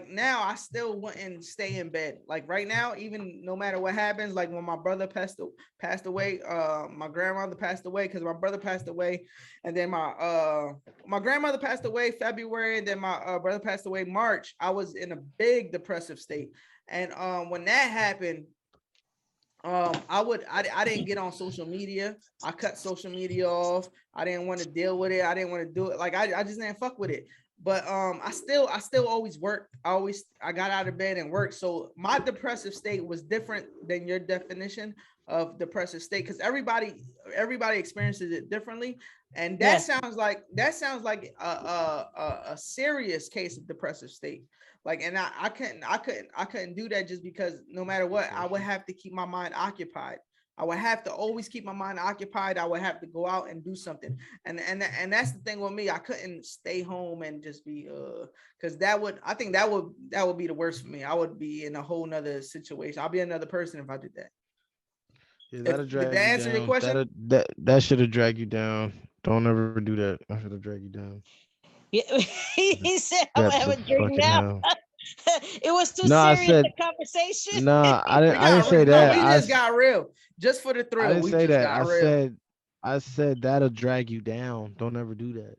now I still wouldn't stay in bed. Like right now, even no matter what happens, like when my brother passed away, my grandmother passed away because my brother passed away, and then my grandmother passed away February, and then my brother passed away March. I was in a big depressive state, and when that happened, I didn't get on social media. I cut social media off. I didn't want to deal with it. I didn't want to do it. Like I just didn't fuck with it. But I still always worked. I got out of bed and worked. So my depressive state was different than your definition of depressive state, because everybody experiences it differently. And that sounds like a serious case of depressive state. Like, and I couldn't do that just because no matter what, I would have to keep my mind occupied. I would have to always keep my mind occupied. I would have to go out and do something. And that's the thing with me. I couldn't stay home and just be because that would be the worst for me. I would be in a whole nother situation. I'll be another person if I did that. Yeah, that'll drag did that answer your question? That should have dragged you down. Don't ever do that. I should have dragged you down. Yeah, he said I'm gonna have a drink now. It was too serious a conversation. No, I didn't say that. We just got real, just for the thrill. I didn't say that. I said that'll drag you down. Don't ever do that.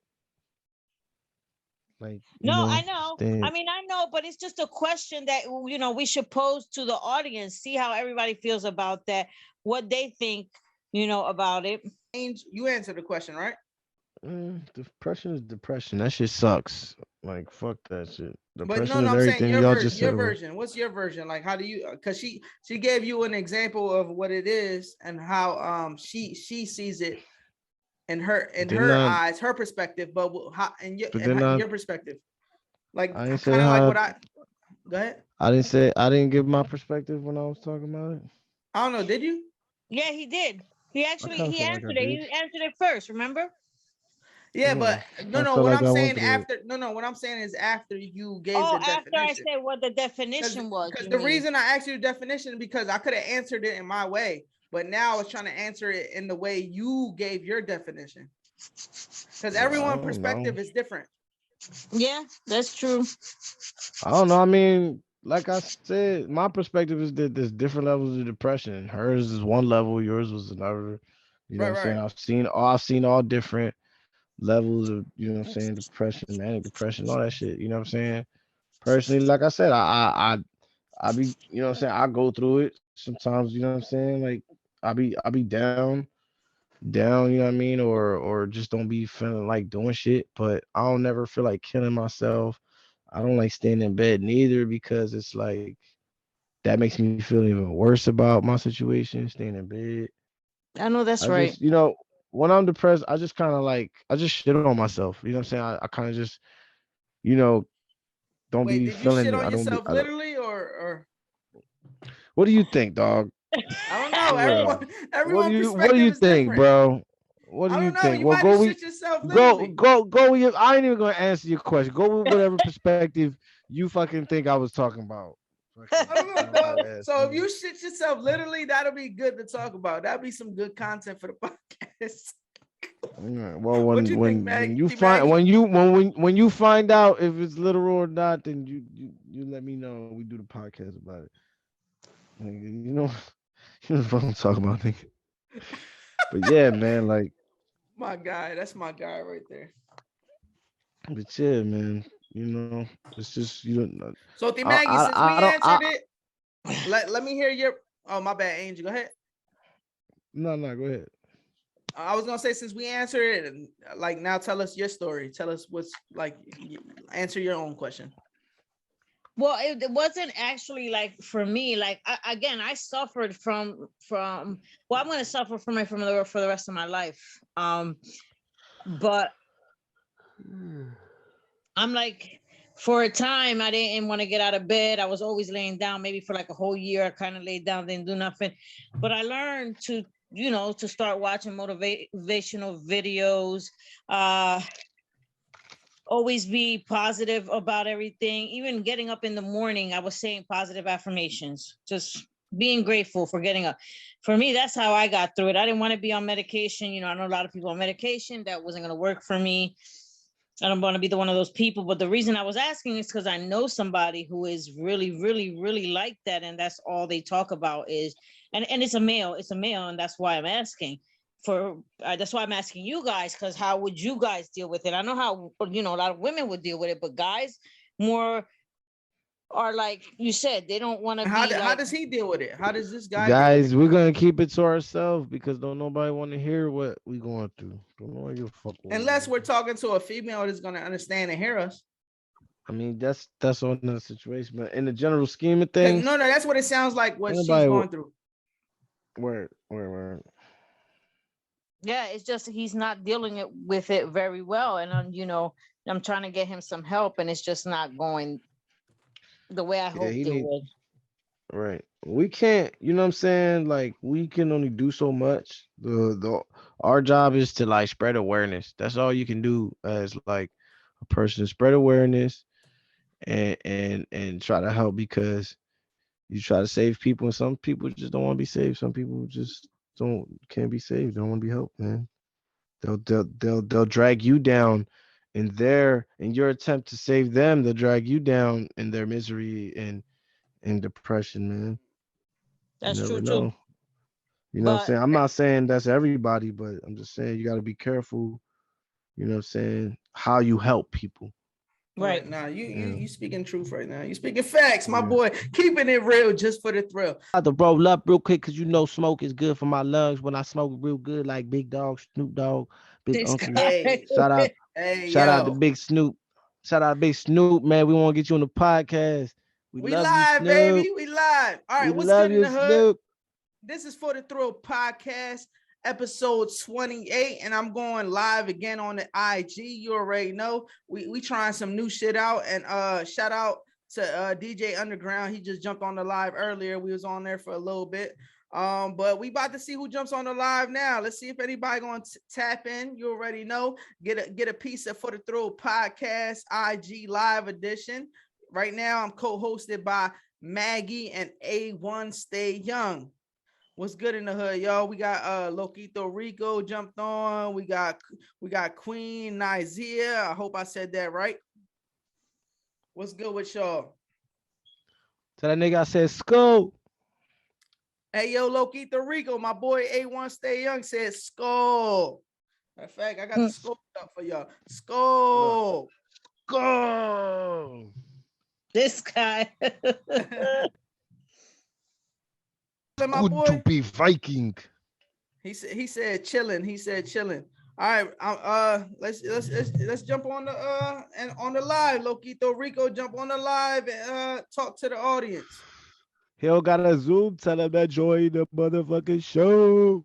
Like, I know. I mean, I know, but it's just a question that we should pose to the audience. See how everybody feels about that. What they think, about it. You answered the question, right? Depression is depression. That shit sucks. Like, fuck that shit. Depression but no, I'm saying your version. What's your version? Like, how do you? Because she gave you an example of what it is and how she sees it in her eyes, her perspective. But how in your perspective? Like, I didn't say go ahead. I didn't give my perspective when I was talking about it. I don't know. Did you? Yeah, he did. He answered it. He answered it first. Remember? Yeah, but I no. feel What like I'm I went saying through it. after, no. What I'm saying is after you gave Oh, the after I definition. said what the definition was, Because you the mean? reason I asked you the definition because I could have answered it in my way, but now I was trying to answer it in the way you gave your definition. Because I everyone's don't know. perspective is different. Yeah, that's true. I don't know. I mean, like I said, my perspective is that there's different levels of depression. Hers is one level, yours was another. You know what I'm saying? Right. I've seen all different levels of, you know what I'm saying, depression, manic depression, all that shit. You know what I'm saying? Personally, like I said, I be, you know what I'm saying, I go through it sometimes, you know what I'm saying? Like I be down, you know what I mean, or just don't be feeling like doing shit, but I don't never feel like killing myself. I don't like staying in bed neither because it's like that makes me feel even worse about my situation, staying in bed. I know that's I right. just, when I'm depressed, I just kind of like I just shit on myself. You know what I'm saying? I kind of just, you know, don't Wait, be did you shit feeling on yourself I don't. literally or What do you think, dog? I don't know. For real. Everyone What do perspective you is think, different. bro? What do I you don't know. think? You Well, might have shit yourself literally. go with your, I ain't even gonna answer your question. Go with whatever perspective you fucking think I was talking about. I don't know, dog. Fucking So if ass you shit yourself literally, that'll be good to talk about. That'll be some good content for the podcast. nigga. Well, What you think, when you find Maggie? when you find out if it's literal or not, then you let me know. We do the podcast about it. Nigga, you know what I'm talking about, nigga. But yeah, man, like, My guy, that's my guy right there. but yeah, man, it's just you don't know. So, Maggie, since we I don't answered it, let me hear your. Oh, my bad, Angel. Go ahead. no, go ahead. I was gonna say since we answered it, and like now, tell us your story. Tell us what's like. Answer your own question. Well, it wasn't actually like for me. Like I suffered from. Well, I'm gonna suffer from it for the rest of my life. But I'm like, for a time, I didn't want to get out of bed. I was always laying down. Maybe for like a whole year, I kind of laid down, didn't do nothing. But I learned to, to start watching motivational videos. Always be positive about everything. Even getting up in the morning, I was saying positive affirmations, just being grateful for getting up. For me, that's how I got through it. I didn't want to be on medication. I know a lot of people on medication. That wasn't going to work for me. I don't want to be the one of those people. But the reason I was asking is because I know somebody who is really, really, really like that. And that's all they talk about is, and it's a male, and that's why I'm asking. That's why I'm asking you guys, because how would you guys deal with it? I know how a lot of women would deal with it, but guys more are like you said, they don't want to be How does he deal with it? How does this guy deal with Guys, it? we're gonna keep it to ourselves because don't nobody want to hear what we going through. Don't nobody give a fuck. Unless we're talking to a female that's gonna understand and hear us. I mean, that's on the situation, but in the general scheme of No, things, that's what it sounds like. What she's anybody going through. where. Yeah, it's just he's not dealing with it very well, and I'm trying to get him some help, and it's just not going the way I hoped it would. Right. We can't, you know what I'm saying? Like we can only do so much. Our job is to like spread awareness. That's all you can do as like a person, spread awareness and try to help because you try to save people and some people just don't want to be saved. Some people just can't be saved. Don't want to be helped, man. They'll drag you down in your attempt to save them, they'll drag you down in their misery and depression, man. You That's never true too. know. You know what I'm But saying? I'm not saying that's everybody, but I'm just saying you got to be careful, you know what I'm saying, how you help people. right now, you speaking truth right now. You speaking facts, my Yeah. boy. Keeping it real just for the thrill. I have to roll up real quick because smoke is good for my lungs. When I smoke real good, like Big Dog, Snoop Dogg, Big this Uncle. guy. Hey, Shout out, hey, shout out to yo. Big Snoop. Shout out to Big Snoop, man. We want to get you on the podcast. We We love you, live, Snoop. baby. We live. All We right, what's love good in you, the hood? Snoop. This is For the Thrill podcast, episode 28, and I'm going live again on the IG. You already know we trying some new shit out, and shout out to DJ Undaground. He just jumped on the live earlier. We was on there for a little bit. But we about to see who jumps on the live now. Let's see if anybody gonna tap in. You already know. Get a piece of For the Thrill podcast IG live edition. Right now, I'm co-hosted by Maggie and Awon. Stay young. What's good in the hood, y'all? We got Lokito Rico jumped on. We got Queen Nizia. I hope I said that right. What's good with y'all? So that nigga I said skull. Hey, yo, Lokito Rico, my boy Awon Stay Young said skull. In fact, I got the skull up for y'all. Skull. Skull. This guy. My Good boy, to be Viking. he said chilling. He said chilling. All right, let's jump on the and on the live. Lokito Rico, jump on the live and talk to the audience. He don't got a Zoom. Tell him to join the motherfucking show.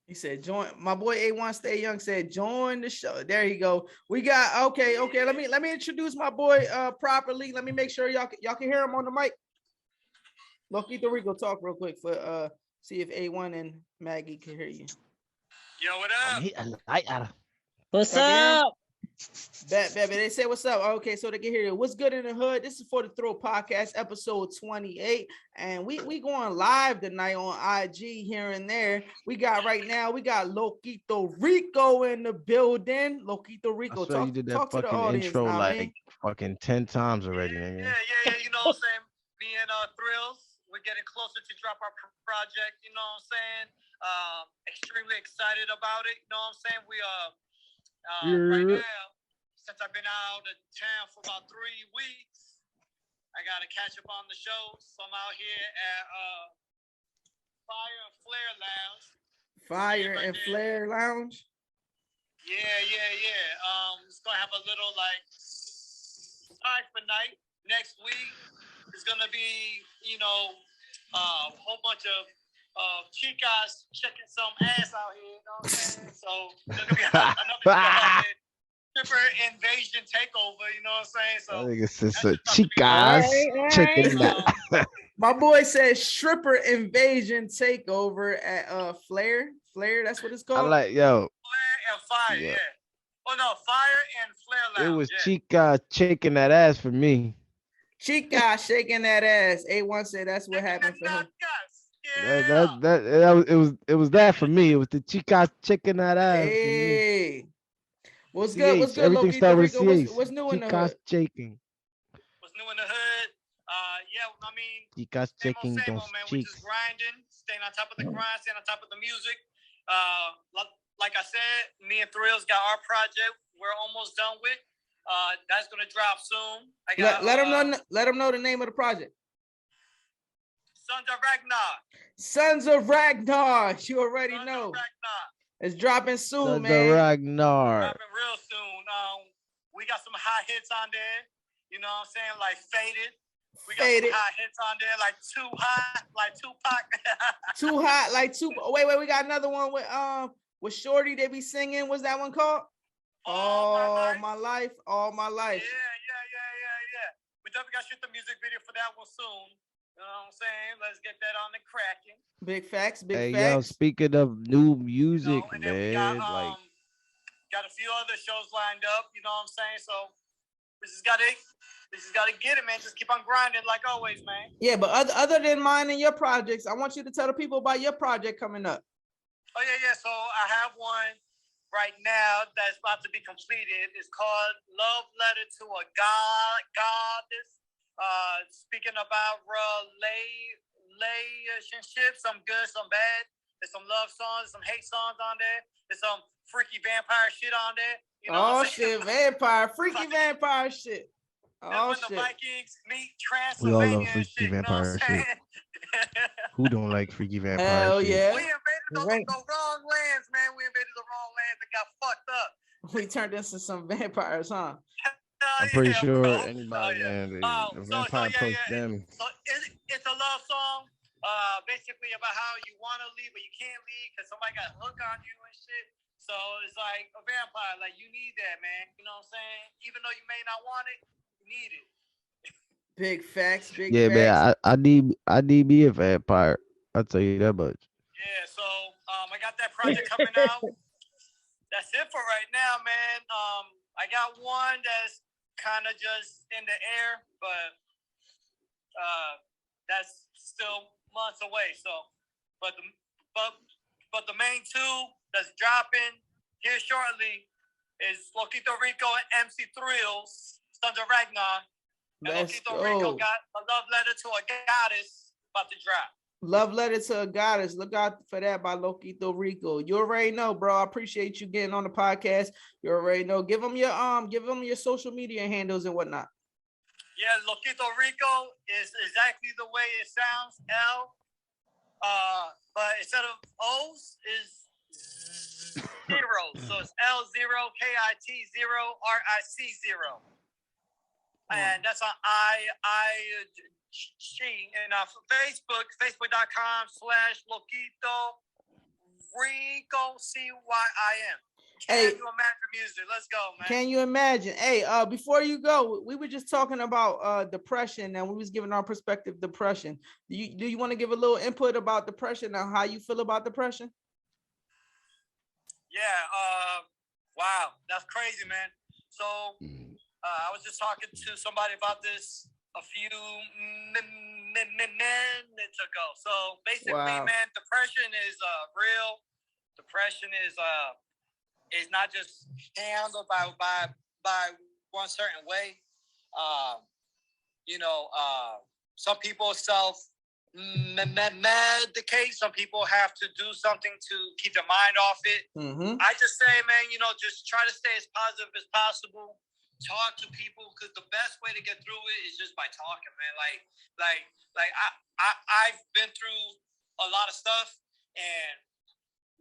He said join. My boy Awon Stay Young said join the show. There you go. We got okay. Let me introduce my boy properly. Let me make sure y'all can hear him on the mic. Lokito Rico, talk real quick for see if Awon and Maggie can hear you. Yo, what up? What's up? Baby, they say what's up. Okay, so they can hear you. What's good in the hood? This is For the Thrill podcast, episode 28, and we going live tonight on IG here and there. We got Lokito Rico in the building. Lokito Rico, I swear you did that talk to the fucking audience. intro now, like man. fucking 10 times already, nigga. Yeah. You know what I'm saying? Me and Thrillz, we're getting closer to drop our project. You know what I'm saying? Extremely excited about it. You know what I'm saying? We right now, since I've been out of town for about 3 weeks, I gotta catch up on the show. So I'm out here at Fire and Flare Lounge. Fire and Flare Lounge. Yeah. It's gonna have a little like for night. Next week is gonna be, a whole bunch of chicas checking some ass out here. You know what I'm saying? So there's gonna be another stripper invasion takeover. You know what I'm saying? So I think it's a chicas checking that. My boy says stripper invasion takeover at Flare. Flare, that's what it's called. I'm like, yo. Flare and Fire, yeah. Oh no, Fire and Flare Lounge. It was chica shaking that ass for me. Chica shaking that ass. A1 said that's what happened for him. It was that for me. It was the chica shaking that ass. Hey, what's good? What's good, Everything started with CH. What's new in the hood? Shaking. What's new in the hood? I mean, chica shaking same those old, man. cheeks. We're just grinding, staying on top of the grind, staying on top of the music. Like I said, me and Thrillz got our project. We're almost done with. That's gonna drop soon. Let them know the name of the project. Sons of Ragnar. Sons of Ragnar. You already know. It's dropping soon, Sons man. of Ragnar. Dropping real soon. We got some hot hits on there. You know what I'm saying? Like Faded. We got some hot hits on there, like Too Hot, like Tupac. Too Hot, like Tupac. Wait, we got another one with Shorty. They be singing. What's that one called? All my life. Yeah. We definitely got to shoot the music video for that one soon. You know what I'm saying? Let's get that on the cracking. Big facts. Yo, speaking of new music, and man, then we got a few other shows lined up. You know what I'm saying? So we just gotta get it, man. Just keep on grinding like always, man. Yeah, but other than mine and your projects, I want you to tell the people about your project coming up. Oh yeah. So I have one right now that's about to be completed. It's called Love Letter to a Goddess. Speaking about relationships, some good, some bad. There's some love songs, some hate songs on there. There's some freaky vampire shit on there. You know freaky vampire shit. Oh shit. The Vikings meet we all love Transylvania freaky vampire shit. Who don't like freaky vampire Hell shit? Yeah. We invaded the wrong lands, man. We invaded the wrong lands and got fucked up. We turned into some vampires, huh? I'm pretty sure anybody, man, the vampire approached them. So it's a love song, basically about how you want to leave, but you can't leave because somebody got a hook on you and shit. So it's like a vampire, like you need that, man. You know what I'm saying? Even though you may not want it, you need it. Big facts, big Yeah, facts. man. I need me a vampire. I'll tell you that much. Yeah, so I got that project coming out. That's it for right now, man. I got one that's kind of just in the air, but that's still months away. So, but the main two that's dropping here shortly is Lokito Rico and MC Thrillz, Sons of Ragnar. And Let's Lokito go. Rico got a love letter to a goddess about to drop. Love Letter to a Goddess. Look out for that by Lokito Rico. You already know, bro. I appreciate you getting on the podcast. You already know. Give them your social media handles and whatnot. Yeah, Lokito Rico is exactly the way it sounds. L, but instead of O's is zeros. So it's L0kit0 RIC0. And that's on and Facebook.com/Lokito Rico CYIM. Can you imagine music? Let's go, man. Can you imagine? Hey, before you go, we were just talking about depression, and we was giving our perspective depression. Do you want to give a little input about depression and how you feel about depression? Yeah, wow, that's crazy, man. So I was just talking to somebody about this a few minutes ago. So basically, man, depression is real. Depression is not just handled by one certain way. Some people self-medicate. Some people have to do something to keep their mind off it. Mm-hmm. I just say, man, just try to stay as positive as possible. Talk to people, because the best way to get through it is just by talking, man. I've been through a lot of stuff, and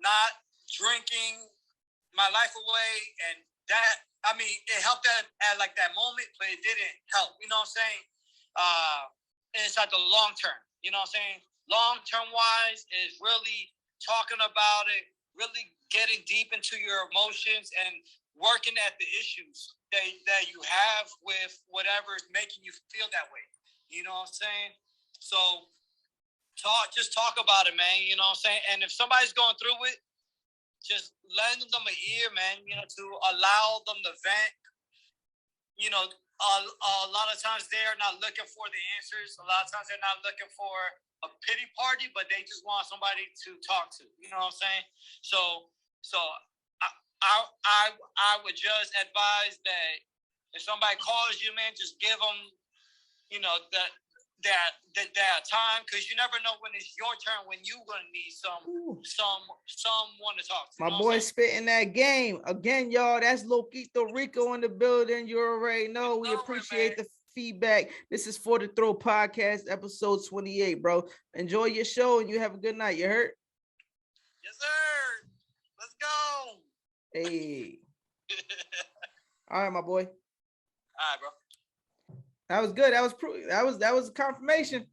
not drinking my life away, and that, I mean, it helped at like that moment, but it didn't help. You know what I'm saying? And it's at the long term. You know what I'm saying? Long term wise is really talking about it, really getting deep into your emotions and working at the issues that you have with whatever is making you feel that way. You know what I'm saying? So just talk about it, man. You know what I'm saying? And if somebody's going through it, just lend them an ear, man, to allow them to vent. A lot of times they're not looking for the answers. A lot of times they're not looking for a pity party, but they just want somebody to talk to. You know what I'm saying? So I would just advise that if somebody calls you, man, just give them, that time, because you never know when it's your turn, when you're gonna need someone to talk to. My boy spitting that game again, y'all. That's Lokito Rico in the building. You already know. We appreciate the feedback. This is For the Throw Podcast, episode 28, bro. Enjoy your show and you have a good night. You heard? Yes, sir. Let's go. Hey. All right, my boy. All right, bro. That was good. That was a confirmation.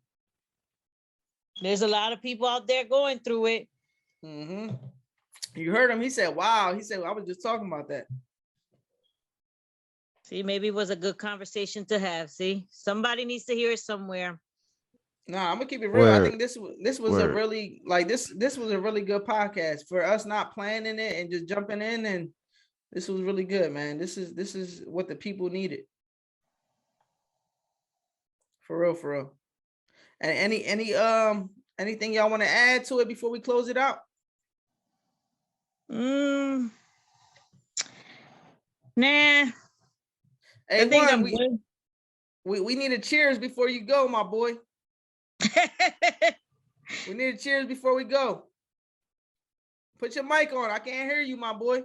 There's a lot of people out there going through it. Mm-hmm. You heard him. He said, wow. He said, I was just talking about that. See, maybe it was a good conversation to have. See, somebody needs to hear it somewhere. Nah, I'm gonna keep it real. I think this was a really this was a really good podcast for us, not planning it and just jumping in, and this was really good, man. This is what the people needed. For real. And anything y'all want to add to it before we close it out? Nah. Hey, I think we need a cheers before you go, my boy. We need a cheers before we go. Put your mic on. I can't hear you, my boy.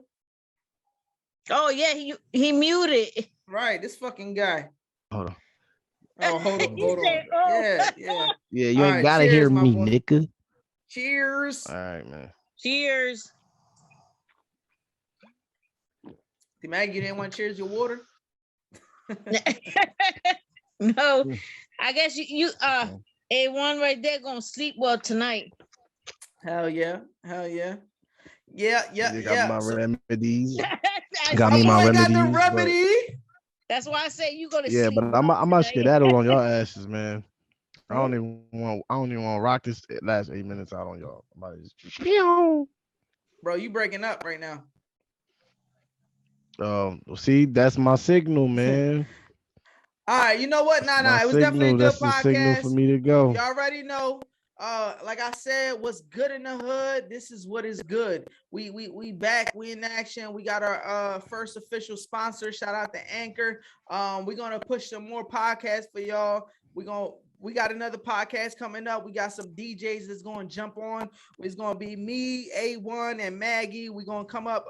Oh yeah, he muted. Right, this fucking guy. Hold on. Oh, hold on. Said, oh. Yeah. Yeah, you ain't right, gotta cheers, hear my me, boy. nigga. Cheers. All right, man. Cheers. Maggie, you didn't want to cheers your water? No, I guess you A1 right there gonna sleep well tonight. Hell yeah. Yeah. You got my remedies. I Got My me boy my got the remedies. remedy. That's why I say you gonna Yeah, sleep. but I'm gonna skedaddle on your asses, man. I don't even want to rock this last 8 minutes out on y'all. Bro, you breaking up right now. See, that's my signal, man. All right, you know what? Nah, it was signal. definitely a good That's podcast. the signal for me to go. You already know. Like I said, what's good in the hood? This is what is good. We back. We in action. We got our first official sponsor. Shout out to Anchor. We're gonna push some more podcasts for y'all. We got another podcast coming up. We got some DJs that's gonna jump on. It's gonna be me, Awon, and Maggie. We're gonna come up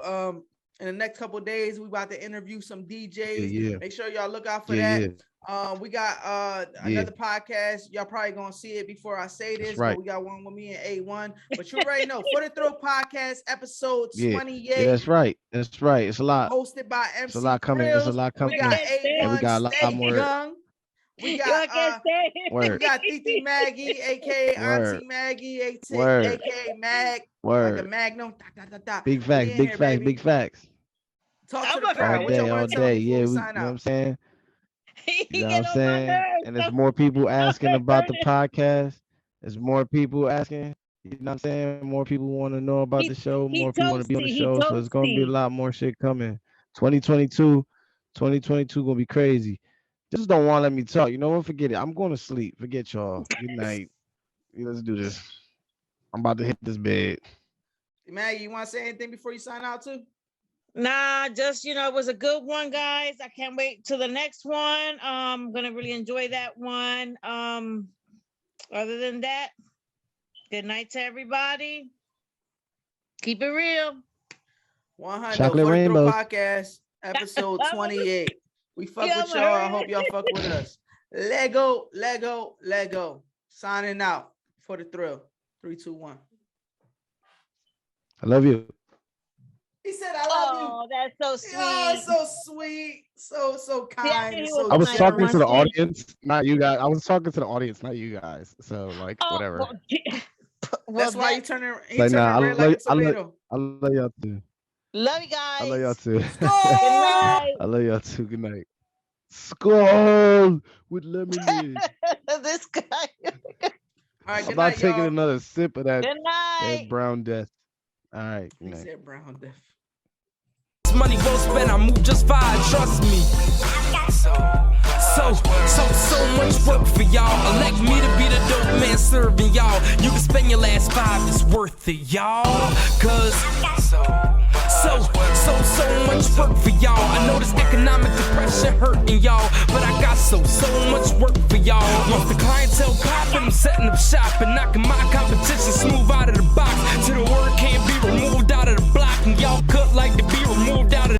in the next couple of days. We about to interview some DJs. Yeah. Make sure y'all look out for that. Yeah. We got another podcast. Y'all probably gonna see it before I say this. Right. But we got one with me and A1. But you already know, For the Thrill podcast, episode 28. Yeah, that's right. That's right. It's a lot. Hosted by MC. It's a lot coming. It's a lot coming. We got A1. We got a lot more. Young. We got Titi Maggie, aka Auntie Maggie, aka Mag. Word. Like the Magnum. Big facts. Big facts. Big facts. Talk to the crowd. All day. Yeah, you know what I'm saying? You know what I'm saying? And there's more people asking about the podcast. There's more people asking. You know what I'm saying? More people want to know about the show. More people want to be on the show. So it's going to be a lot more shit coming. 2022 gonna be crazy. Just don't want to let me talk. You know what? Forget it. I'm going to sleep. Forget y'all. Good night. Let's do this. I'm about to hit this bed. Maggie, you want to say anything before you sign out too? Nah, just, it was a good one, guys. I can't wait till the next one. I'm going to really enjoy that one. Other than that, good night to everybody. Keep it real. 100 Chocolate For the Rainbow Thrill podcast, episode 28. We fuck with y'all. I hope y'all fuck with us. Lego. Signing out for the thrill. 3, 2, 1. I love you. He said, I love you. Oh, that's so sweet. Oh, so sweet. So kind. So I was talking to the generous. audience, not you guys. I was talking to the audience, not you guys. So, whatever. That's why he turning Like, red like a tomato. I love y'all too. Love you guys. I love y'all too. Good night. I love y'all too. Good night. Skull with lemonade. This guy. All right, I'm good not night, taking y'all. another sip of that, Good night. that brown death. All right. Good He night. said brown death. Money well spent, I move just fine, trust me. So much work for y'all. Elect me to be the dope man serving y'all. You can spend your last 5, it's worth it, y'all. Cause so much work for y'all. I know this economic depression hurting y'all, but I got so much work for y'all. Once the clientele popping, I'm setting up shop and knocking my competition